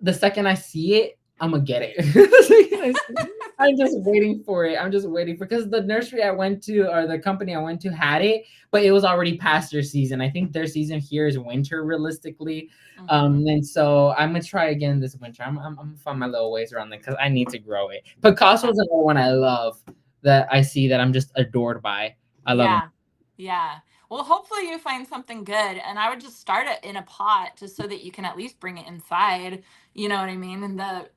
the second I see it, I'm gonna get it. The second I see it, I'm just waiting for it. I'm just waiting for because the nursery I went to or the company I went to had it, but it was already past their season. I think their season here is winter, realistically. Hmm. And so I'm gonna try again this winter. I'm gonna find my little ways around it because I need to grow it. Picasso Yeah. is another one I love that I see that I'm just adored by. I love them. Yeah. Yeah. Well, hopefully you find something good. And I would just start it in a pot just so that you can at least bring it inside. You know what I mean? And the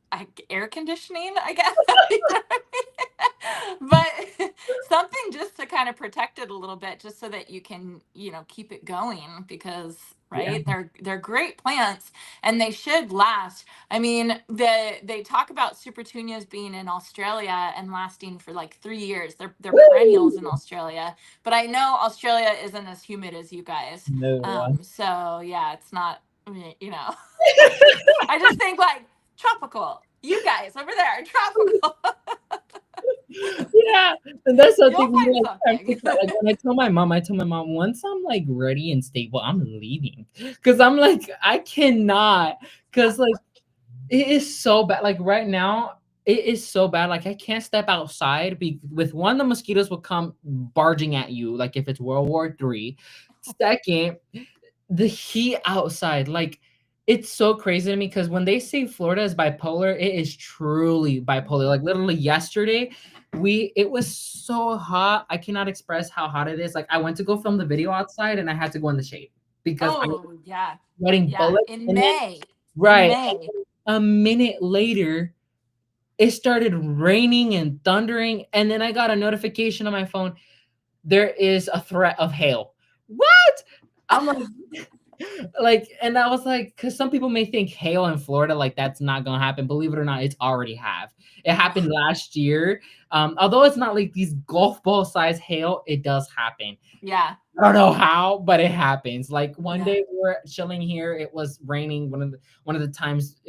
air conditioning, I guess. You know what I mean? But something just to kind of protect it a little bit, just so that you can, keep it going because, Yeah. right? They're great plants and they should last. I mean, they talk about supertunias being in Australia and lasting for like 3 years. They're perennials in Woo! Australia, but I know Australia isn't as humid as you guys. No. So yeah, it's not. You know, I just think like tropical. You guys over there are tropical. Yeah, and that's You'll something find like I'm something. thinking, like when I told my mom once I'm like ready and stable, I'm leaving because I'm like I cannot because like it is so bad. Like right now, it is so bad. Like I can't step outside with one, the mosquitoes will come barging at you, like if it's World War III. Second, the heat outside, like it's so crazy to me because when they say Florida is bipolar, it is truly bipolar. Like literally yesterday, it was so hot. I cannot express how hot it is. Like I went to go film the video outside and I had to go in the shade because I was Oh yeah, sweating yeah. bullets. In And then May, in right, May. a minute later, it started raining and thundering, and then I got a notification on my phone. There is a threat of hail. What? I'm like, and I was like, because some people may think hail in Florida, like that's not gonna happen. Believe it or not, it's already have. It happened last year. Although it's not like these golf ball size hail, it does happen. Yeah, I don't know how, but it happens. Like one yeah. day we were chilling here, it was raining. One of the times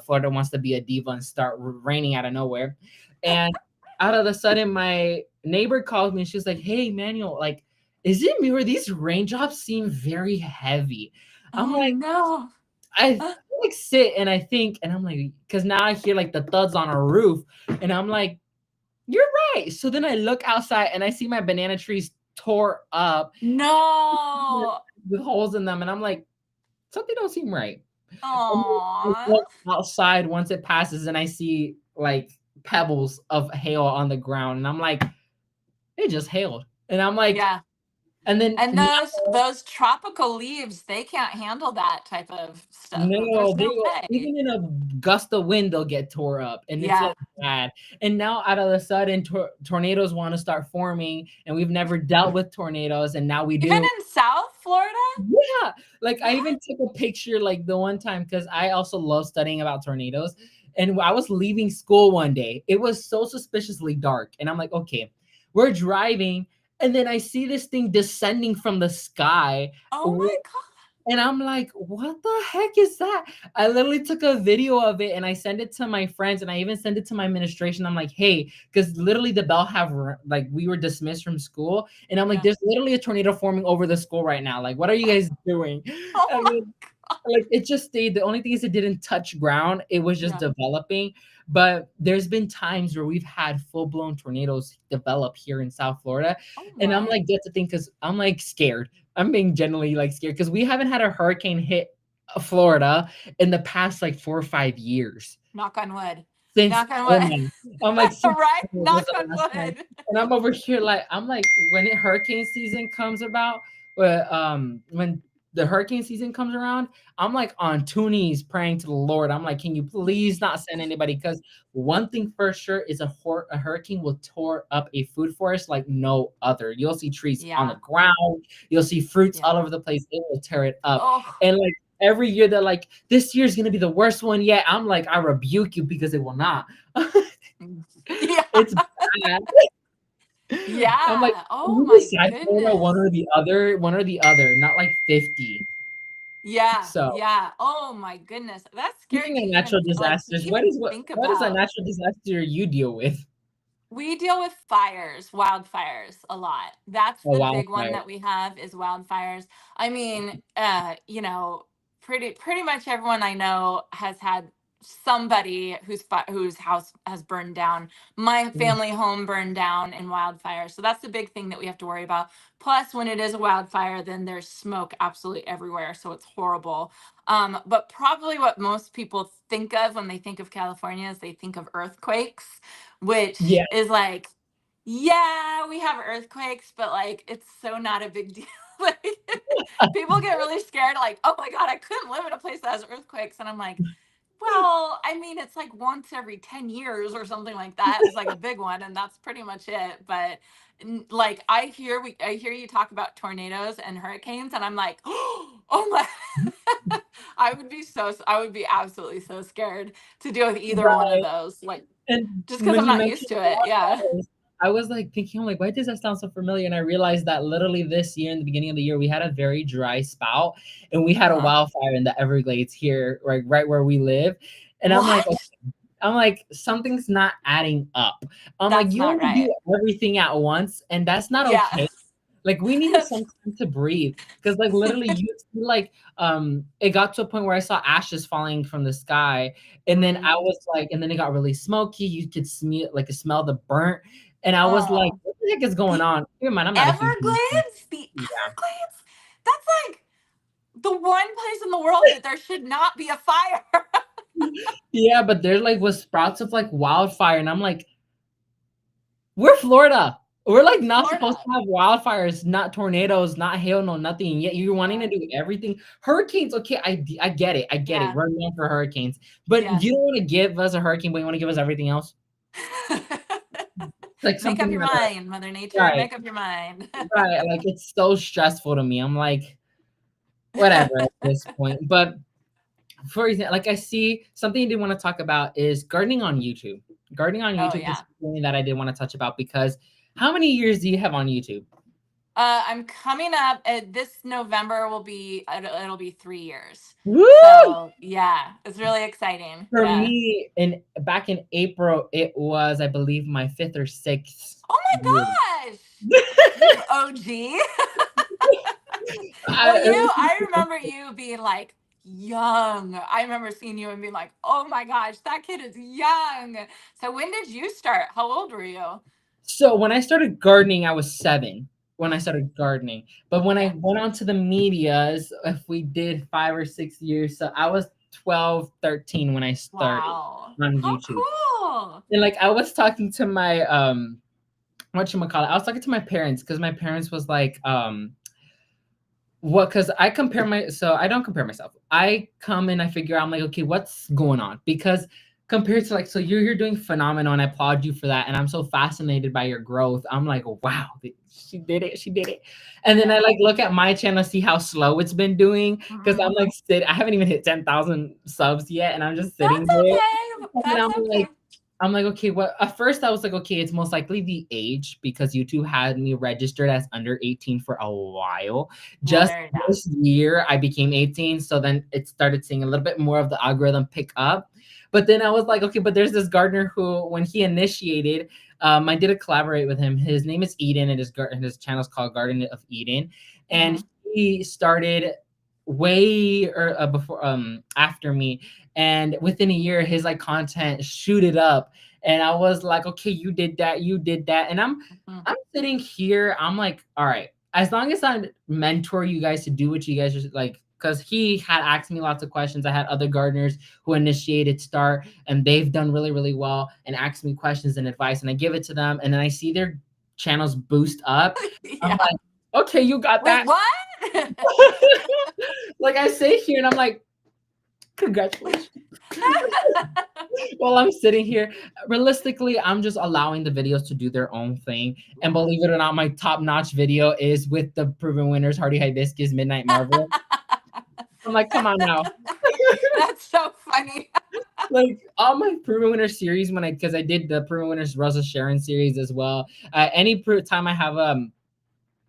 Florida wants to be a diva and start raining out of nowhere, and out of the sudden, my neighbor called me and she's like, "Hey, Manuel, like, is it me or these raindrops seem very heavy?" I'm Oh like, no. I like sit and I think, and I'm like, because now I hear like the thuds on a roof, and I'm like, you're right. So then I look outside and I see my banana trees tore up No. with holes in them, and I'm like, something don't seem right. And then I Aw. look outside once it passes, and I see like pebbles of hail on the ground, and I'm like, it just hailed, and I'm like, Yeah. and then And those tropical leaves, they can't handle that type of stuff. no, There's they no will way. even in a gust of wind, they'll get tore up, and it's Yeah. like bad. And now out of the sudden, tornadoes want to start forming, and we've never dealt with tornadoes, and now we Even do. in South Florida? Yeah, like I What? even took a picture like the one time because I also love studying about tornadoes, And I was leaving school one day. It was so suspiciously dark. And I'm like, okay, we're driving. And then I see this thing descending from the sky. Oh my And I'm like, what the heck is that? I literally took a video of it and I sent it to my friends and I even sent it to my administration. I'm like, hey, because literally the bell like we were dismissed from school. And I'm like, God. there's literally a tornado forming over the school right now. Like, what are you guys doing? Oh And my then, like it just stayed. The only thing is it didn't touch ground. It was just yeah. developing. But there's been times where we've had full-blown tornadoes develop here in South Florida. Oh And I'm my. like, get to think because I'm like scared. I'm being genuinely like scared because we haven't had a hurricane hit Florida in the past like 4 or 5 years Knock on wood. since Knock on oh wood. man, I'm like since Right? was Knock the on last time, wood. and I'm over here like I'm like when hurricane season comes about, when the hurricane season comes around, I'm like on two knees praying to the Lord. I'm like, can you please not send anybody? Because one thing for sure is a hurricane will tear up a food forest like no other. You'll see trees on the Yeah. ground, you'll see fruits all Yeah. over the place. It will tear it up, Oh. and like every year they're like, this year's gonna be the worst one yet. I'm like, I rebuke you because it will not. Yeah. It's bad. I'm like, Yeah. Oh you my decide Florida goodness. one or the other, not like 50. Yeah. So Yeah. Oh my goodness. That's scary speaking to of natural disasters, even think what is a about. natural disaster you deal with? We deal with fires, wildfires a lot. That's A the big one wildfire. that we have is wildfires. I mean, pretty much everyone I know has had somebody whose house has burned down. My Mm. family home burned down in wildfire. So that's the big thing that we have to worry about. Plus, when it is a wildfire, then there's smoke absolutely everywhere, so it's horrible. But probably what most people think of when they think of California is they think of earthquakes, which Yeah, is like, yeah, we have earthquakes, but like it's so not a big deal. Like people get really scared, like, oh my God, I couldn't live in a place that has earthquakes. And I'm like, well, I mean, it's like once every 10 years or something like that. It's like a big one, and that's pretty much it. But like I hear you talk about tornadoes and hurricanes, and I'm like, oh my I would be absolutely so scared to deal with either one of right. those. Like And just because when I'm you not used mentioned to it. Yeah. wildfires, I was like thinking, I'm like, why does that sound so familiar? And I realized that literally this year, in the beginning of the year, we had a very dry spout, and we had a Uh-huh. wildfire in the Everglades here, right where we live. And What? I'm like, something's not adding up. I'm like, That's you not want to right. do everything at once, and that's not Yeah. okay. Like we needed That's some time to breathe because like literally you see like it got to a point where I saw ashes falling from the sky, and then I mm. was like, and then it got really smoky. You could smell the burnt, and I was like, Oh. what the heck is going The on? Keep in mind, I'm not a huge fan. Everglades? The Yeah. Everglades? That's like the one place in the world that there should not be a fire. Yeah, but there like was sprouts of like wildfire, and I'm like, we're Florida. We're like not supposed Florida. to have wildfires, not tornadoes, not hail, no nothing. Yet you're wanting to Yeah. do everything. Hurricanes, okay, I get it. I get it. Yeah. We're known for hurricanes, but Yes. you don't want to give us a hurricane, but you want to give us everything else. Like Make up something your that mind, Mother Nature. right, Make up your mind. right. Like it's so stressful to me. I'm like, whatever at this point. But for example, like I see something I did want to talk about is gardening on YouTube. Gardening on Oh YouTube is yeah. something that I did want to touch about because how many years do you have on YouTube? I'm coming up this November it'll be 3 years. Woo! So yeah, it's really exciting. For Yeah. me, in back in April, it was, I believe, my 5th or 6th Oh year. my gosh. You OG. Well, It was I remember you being like young. I remember seeing you and being like, "Oh my gosh, that kid is young." So when did you start? How old were you? so when I started gardening, I was 7 when I started gardening. But when I Okay. went on to the medias, if we did 5 or 6 years, so I was 12, 13 when I started Wow. on How YouTube. cool. And like I was talking to my whatchamacallit, I was talking to my parents because my parents was like, what? Because I compare my so I don't compare myself. I come and I figure out I'm like, okay, what's going on? Because compared to like, so you're doing phenomenal and I applaud you for that. And I'm so fascinated by your growth. I'm like, wow, she did it. She did it. And then I Yeah. like look at my channel, see how slow it's been doing. Cause I'm Mhm. like, I haven't even hit 10,000 subs yet. And I'm just sitting That's there. okay. And That's okay. I'm like, okay, what? At first, I was like, okay, it's most likely the age because YouTube had me registered as under 18 for a while. Well, Just there you go. this year, I became 18. So then it started seeing a little bit more of the algorithm pick up. But then I was like, okay, but there's this gardener who, when he initiated, I did a collaborate with him. His name is Eden, and his channel's called Garden of Eden. And Hmm. he started way or before after me, and within a year his like content shooted up, and I was like, okay, you did that, and Hmm. I'm sitting here, I'm like, all right, as long as I mentor you guys to do what you guys are like, because he had asked me lots of questions. I had other gardeners who initiated start and they've done really really well and asked me questions and advice, and I give it to them, and then I see their channels boost up. I'm Yeah. like, okay, you got Wait, that. what? Like I sit here and I'm like, congratulations. While I'm sitting here, realistically, I'm just allowing the videos to do their own thing. And Yeah. believe it or not, my top-notch video is with the proven winners, Hardy Hibiscus, Midnight Marvel. I'm like, come on now. That's so funny. Like all my proven winner series, when I because I did the proven winners Rosa Sharon series as well. Time I have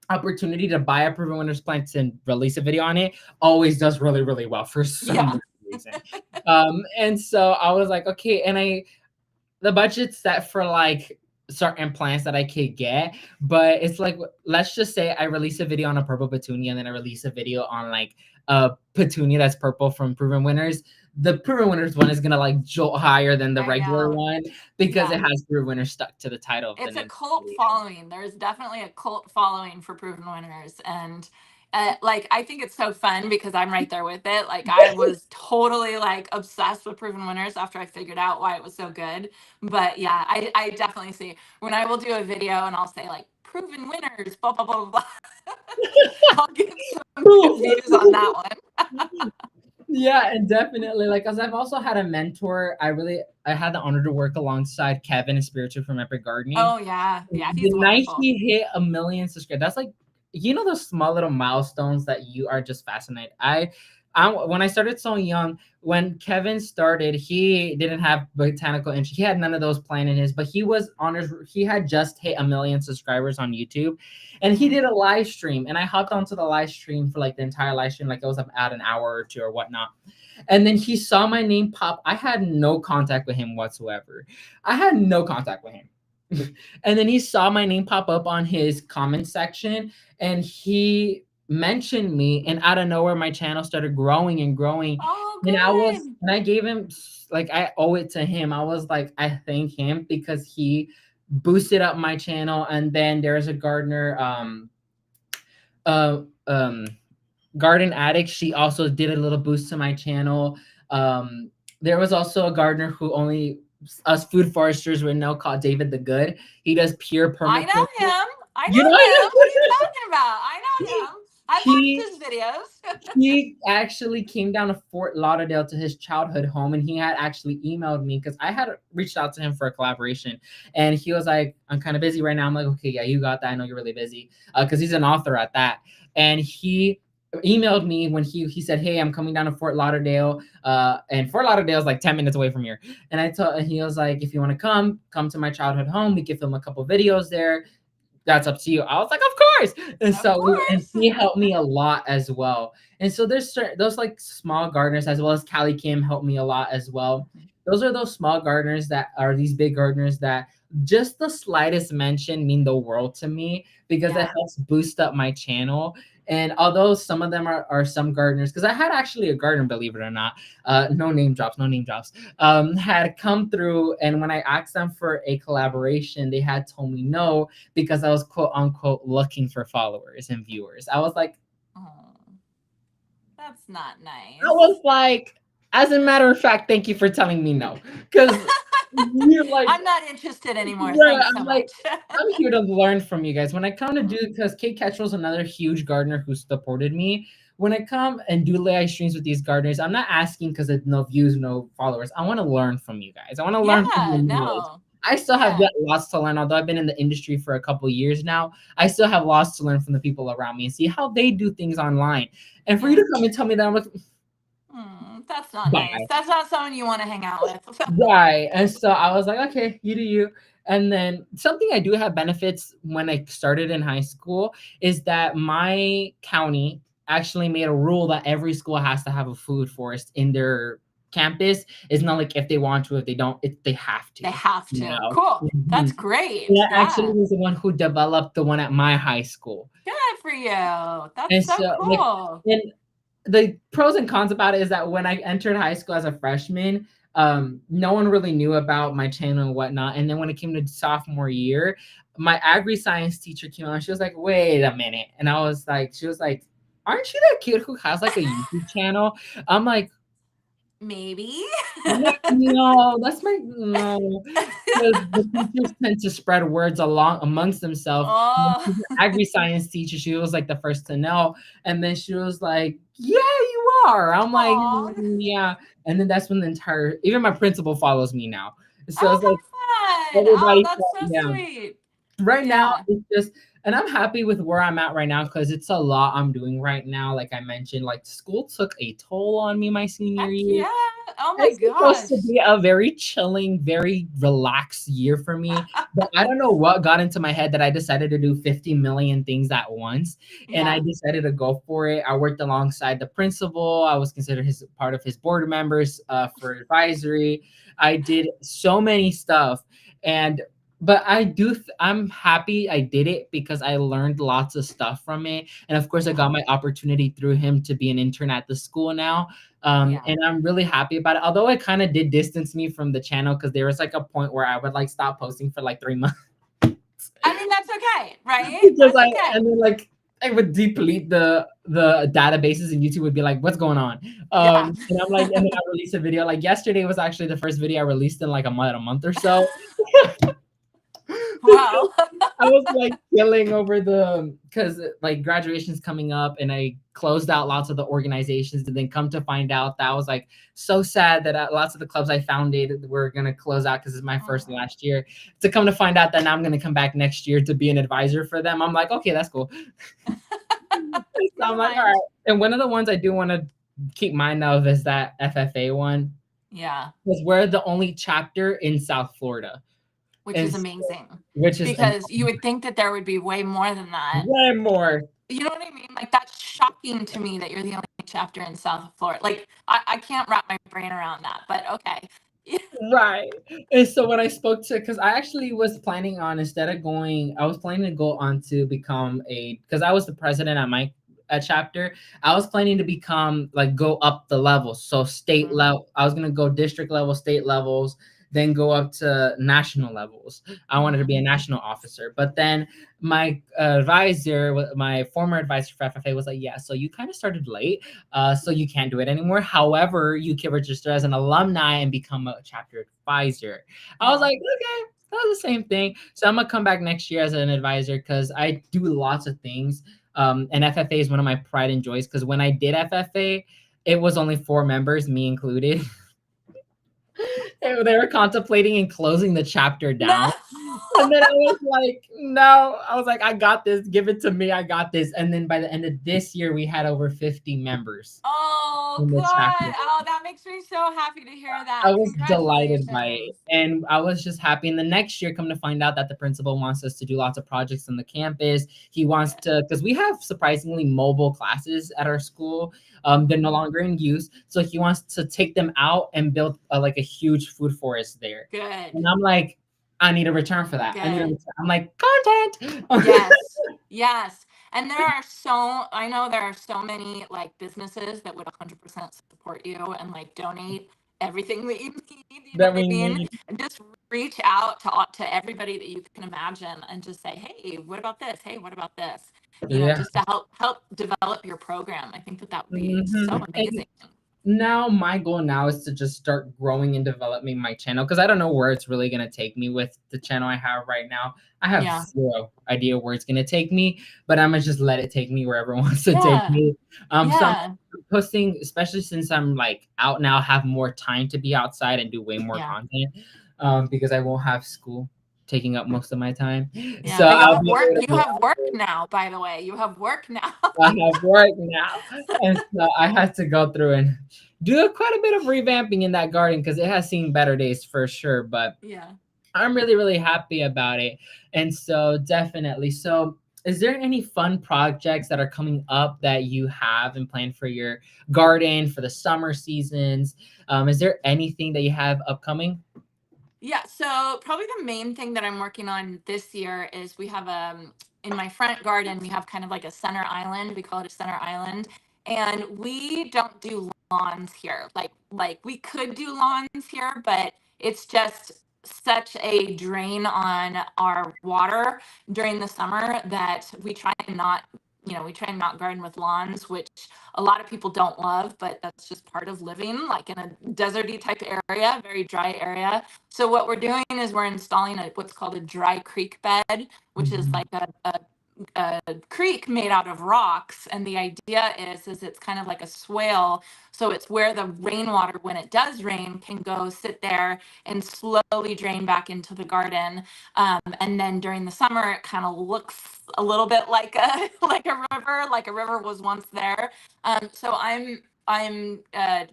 opportunity to buy a proven winners plant and release a video on it, always does really really well for Yeah. some reason. And so I was like, okay, and I the budget's set for like certain plants that I could get, but it's like, let's just say I release a video on a purple petunia and then I release a video on like a petunia that's purple from Proven Winners. The Proven Winners one is gonna like jolt higher than the I regular know. one because Yeah. it has Proven Winners stuck to the title of the It's a name of cult the video. following. There's definitely a cult following for proven winners. And like, I think it's so fun because I'm right there with it. Like, I was totally like obsessed with proven winners after I figured out why it was so good. But yeah, I definitely see when I will do a video and I'll say like proven winners, blah, blah, blah, blah. I'll get some good Cool. views on that one. Yeah, and definitely like, as I've also had a mentor. I had the honor to work alongside Kevin, a spiritual from Epic Gardening. Oh, yeah. Yeah. He's The night wonderful. he hit 1 million subscribers, that's like, those small little milestones that you are just fascinated. I when I started so young, when Kevin started, he didn't have botanical interest. He had none of those planned in his, but he was on his. He had just hit 1 million subscribers on YouTube, and he Mhm. did a live stream. And I hopped onto the live stream for like the entire live stream, like it was about an hour or two or whatnot. And then he saw my name pop. I had no contact with him whatsoever. I had no contact with him. And then he saw my name pop up on his comment section and he mentioned me, and out of nowhere my channel started growing and growing. Oh, good. And I gave him, like, I owe it to him. I was like, I thank him because he boosted up my channel. And then there's a gardener, uh um Garden Addict, she also did a little boost to my channel. There was also a gardener who only us food foresters would know, called David the Good. He does pure I know permaculture. him. I You know know him. What are you him? talking about? I know him. I've watched he his videos. he actually came down to Fort Lauderdale to his childhood home, and he had actually emailed me because I had reached out to him for a collaboration, and he was like, I'm kind of busy right now. I'm like, okay, yeah, you got that. I know you're really busy, because he's an author at that. And he emailed me when he said, hey, I'm coming down to Fort Lauderdale, and Fort Lauderdale is like 10 minutes away from here. And he was like, if you want to come to my childhood home, we can film a couple videos there. That's up to you. I was like, of course. And Of and course. he helped me a lot as well. And so there's those like small gardeners, as well as Callie Kim helped me a lot as well. Those are those small gardeners that are these big gardeners that just the slightest mention mean the world to me because it Yeah. helps boost up my channel. And although some of them are some gardeners, because I had actually a gardener, believe it or not, no name drops, no name drops, had come through. And when I asked them for a collaboration, they had told me no because I was quote unquote looking for followers and viewers. Oh, that's not I nice. was like, as a matter of fact, thank you for telling me no. Because you're like, I'm not interested anymore. yeah, Thanks so I'm like, much. I'm here to learn from you guys. When I come to do, because Kate Ketchell's another huge gardener who supported me. when I come and do live streams with these gardeners, I'm not asking because of no views, no followers. I want to learn from you guys. I want to learn from Yeah, the knowledge. no. I still have Yeah, yet lots to learn. Although I've been in the industry for a couple years now, I still have lots to learn from the people around me and see how they do things online. And for you yeah. to come and tell me that, I'm like, That's not nice. bye. That's not someone you want to hang out with. Right. And so I was like, okay, you do you. And then something I do have benefits when I started in high school is that my county actually made a rule that every school has to have a food forest in their campus. It's not like if they want to, if they don't, they have to, They have you to. know. Cool. That's Mhm. And great. I actually Yeah. was the one who developed the one at my high school. Good for you. That's And so so like cool. and the pros and cons about it is that when I entered high school as a freshman, no one really knew about my channel and whatnot. And then when it came to sophomore year, my agri science teacher came on. She was like, "Wait a minute," and I was like, "She was like, aren't you that kid who has like a YouTube channel?" I'm like, Maybe. no, that's my no. The teachers tend to spread words along amongst themselves. And then Oh, she's an agri-science teacher. She was like the first to know. And then she was like, yeah, you are. I'm like, aw. yeah. And then that's when the entire even my principal follows me now. So Oh, it's like how fun. Oh, everybody, that's so yeah. sweet. Right now, Yeah. it's just and I'm happy with where I'm at right now because it's a lot I'm doing right now. Like I mentioned, like school took a toll on me my senior Heck year. yeah. Oh my It's supposed to gosh. be a very chilling, very relaxed year for me, but I don't know what got into my head that I decided to do 50 million things at once, and I Yeah. decided to go for it. I worked alongside the principal. I was considered his part of his board members for advisory. I did so many stuff, and but I'm happy I did it because I learned lots of stuff from it, and of course, I Yeah. got my opportunity through him to be an intern at the school now. Yeah. And I'm really happy about it. Although it kind of did distance me from the channel because there was like a point where I would like stop posting for like 3 months I mean, that's okay, right? because That's I okay. and then like I would deplete the databases and YouTube would be like, "What's going on?" Yeah. And I'm like, and then I release a video. Like yesterday was actually the first video I released in like a month or so. Wow. Because I was like killing over the because like graduation's coming up and I closed out lots of the organizations and then come to find out that I was like so sad that lots of the clubs I founded were gonna close out because it's my first and Mm. last year. To come to find out that now I'm gonna come back next year to be an advisor for them, I'm like, okay, that's cool. So You I'm don't like, all right. mind. And one of the ones I do want to keep mind of is that FFA one Yeah. because we're the only chapter in South Florida, Which and is amazing which is because you would think that there would be way more than that. way more. You know what I mean? Like, that's shocking to me that you're the only chapter in South Florida. Like, I can't wrap my brain around that, but okay. Right. And so when I spoke to, because I actually was planning on instead of going, I was planning to go on to become because I was the president at my chapter. I was planning to become like go up the levels. So state Mhm, level, I was gonna go district level, state levels, then go up to national levels. I wanted to mhm. be a national officer, but then my advisor, my former advisor for FFA was like, yeah, so you kind of started late, so you can't do it anymore. However, you can register as an alumni and become a chapter advisor. I was Oh, like, okay, that's the same thing. So I'm gonna come back next year as an advisor because I do lots of things. And FFA is one of my pride and joys because when I did FFA, it was only 4 members, me included. They were contemplating and closing the chapter no. down. And then I was like, no, I was like, I got this. Give it to me. I got this. And then by the end of this year, we had over 50 members Oh, in good. the chapter. Oh, that makes me so happy to hear I that. was delighted by it. Congratulations. And I was just happy. And the next year, come to find out that the principal wants us to do lots of projects on the campus. He wants Good. to, because we have surprisingly mobile classes at our school. They're no Mhm. longer in use. So he wants to take them out and build like a huge food forest there. And Good. I'm like, I need a return for that. I need a Good. return. I'm like, content. Yes. Yes. And I know there are so many like businesses that would 100% support you and like donate everything that you need, you know That what I we mean? need. And just reach out to everybody that you can imagine and just say, "Hey, what about this? Hey, what about this?" You know, Yeah. just to help develop your program. I think that that would be so Mhm. And amazing. now my goal now is to just start growing and developing my channel because I don't know where it's really gonna take me with the channel I have right now. I have Yeah. zero idea where it's gonna take me, but I'm gonna just let it take me wherever it wants to take Yeah. me. So I'm Yeah. posting, especially since I'm like out now, have more time to be outside and do way more Yeah. content, because I won't have school taking up most of my time. Yeah. So But you I'll have be work. able to You be have out work there. now, by the way. You have work now. I have work now, and so I had to go through and do quite a bit of revamping in that garden because it has seen better days for sure. But Yeah. I'm really, really happy about it, and so definitely. So, is there any fun projects that are coming up that you have and planned for your garden for the summer seasons? Is there anything that you have upcoming? Yeah, so probably the main thing that I'm working on this year is we have in my front garden we have kind of like a center island. We call it a center island, and we don't do lawns here. Like we could do lawns here, but it's just such a drain on our water during the summer that we try and not, we try and not garden with lawns, which a lot of people don't love, but that's just part of living like in a deserty type area, very dry area. So what we're doing is we're installing what's called a dry creek bed, which is Mhm. like a creek made out of rocks. And the idea is it's kind of like a swale. So it's where the rainwater, when it does rain, can go sit there and slowly drain back into the garden. And then during the summer, it kind of looks a little bit like a like a river was once there. So I'm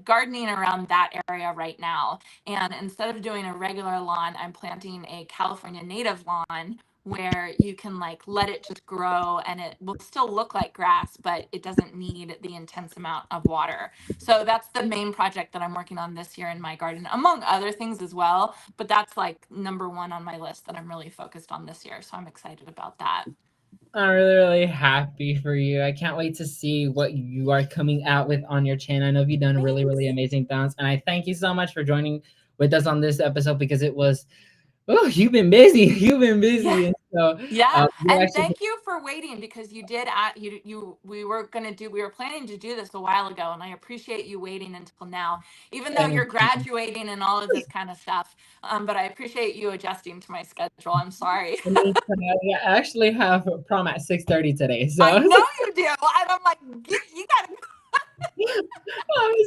gardening around that area right now. And instead of doing a regular lawn, I'm planting a California native lawn where you can like let it just grow and it will still look like grass, but it doesn't need the intense amount of water. So that's the main project that I'm working on this year in my garden, among other things as well. But that's like number one on my list that I'm really focused on this year. So I'm excited about that. I'm really, really happy for you. I can't wait to see what you are coming out with on your channel. I know you've done really, really Thanks. amazing things, and I thank you so much for joining with us on this episode because it was, oh, you've been busy. You've been Yeah. busy, and so Yeah, you and actually thank you for waiting because you did at you we were planning to do this a while ago, and I appreciate you waiting until now, even though you're thank you. graduating and all of this kind of stuff. But I appreciate you adjusting to my schedule. I'm sorry. Anytime. Yeah, I actually have prom at 6:30 today, I so know you do, and I'm like, you gotta.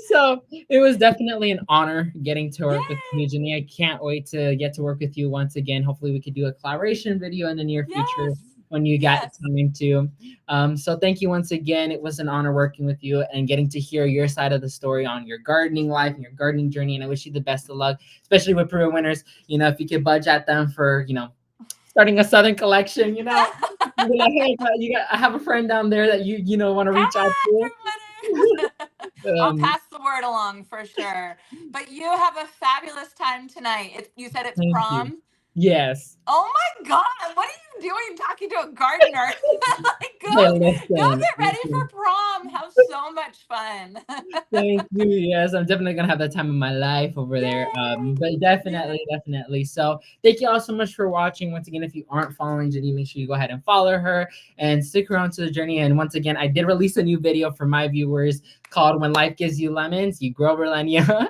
so it was definitely an honor getting to work with Yay! you, Jenny. I can't wait to get to work with you once again. Hopefully, we could do a collaboration video in the near future Yes, when you got yes. time to. So thank you once again. It was an honor working with you and getting to hear your side of the story on your gardening life and your gardening journey. And I wish you the best of luck, especially with Peru winners. If you could budge at them for starting a Southern collection, you be like, hey, I have a friend down there that want to Come reach out on, to. everybody. I'll um, pass the word along for sure. But you have a fabulous time tonight. You said it's Thank you. prom. Yes. Oh my God, what are you doing talking to a gardener? Like, Hey, go listen, get ready listen. for prom. Have so much fun. Thank you. Yes, I'm definitely gonna have that time of my life over there. Yay! But Yay! definitely, definitely. So thank you all so much for watching. Once again, if you aren't following Jenny, make sure you go ahead and follow her and stick around to the journey. And once again, I did release a new video for my viewers called "When Life Gives You Lemons, You Grow Relenia."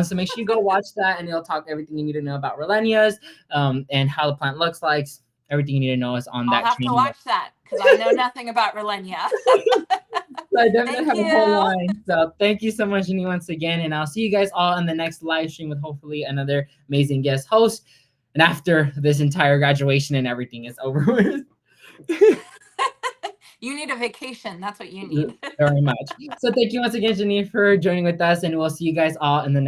So make sure you go watch that, and it'll talk everything you need to know about Relenias, and how the plant looks like. Everything you need to know is on I'll that have to channel. watch that because I know nothing about Relenia. So I definitely Thank have a whole you. line. So thank you so much, Jenny, once again. And I'll see you guys all in the next live stream with hopefully another amazing guest host. And after this entire graduation and everything is over with. You need a vacation. That's what you need. Very much. So thank you once again, Jenny, for joining with us. And we'll see you guys all in the next.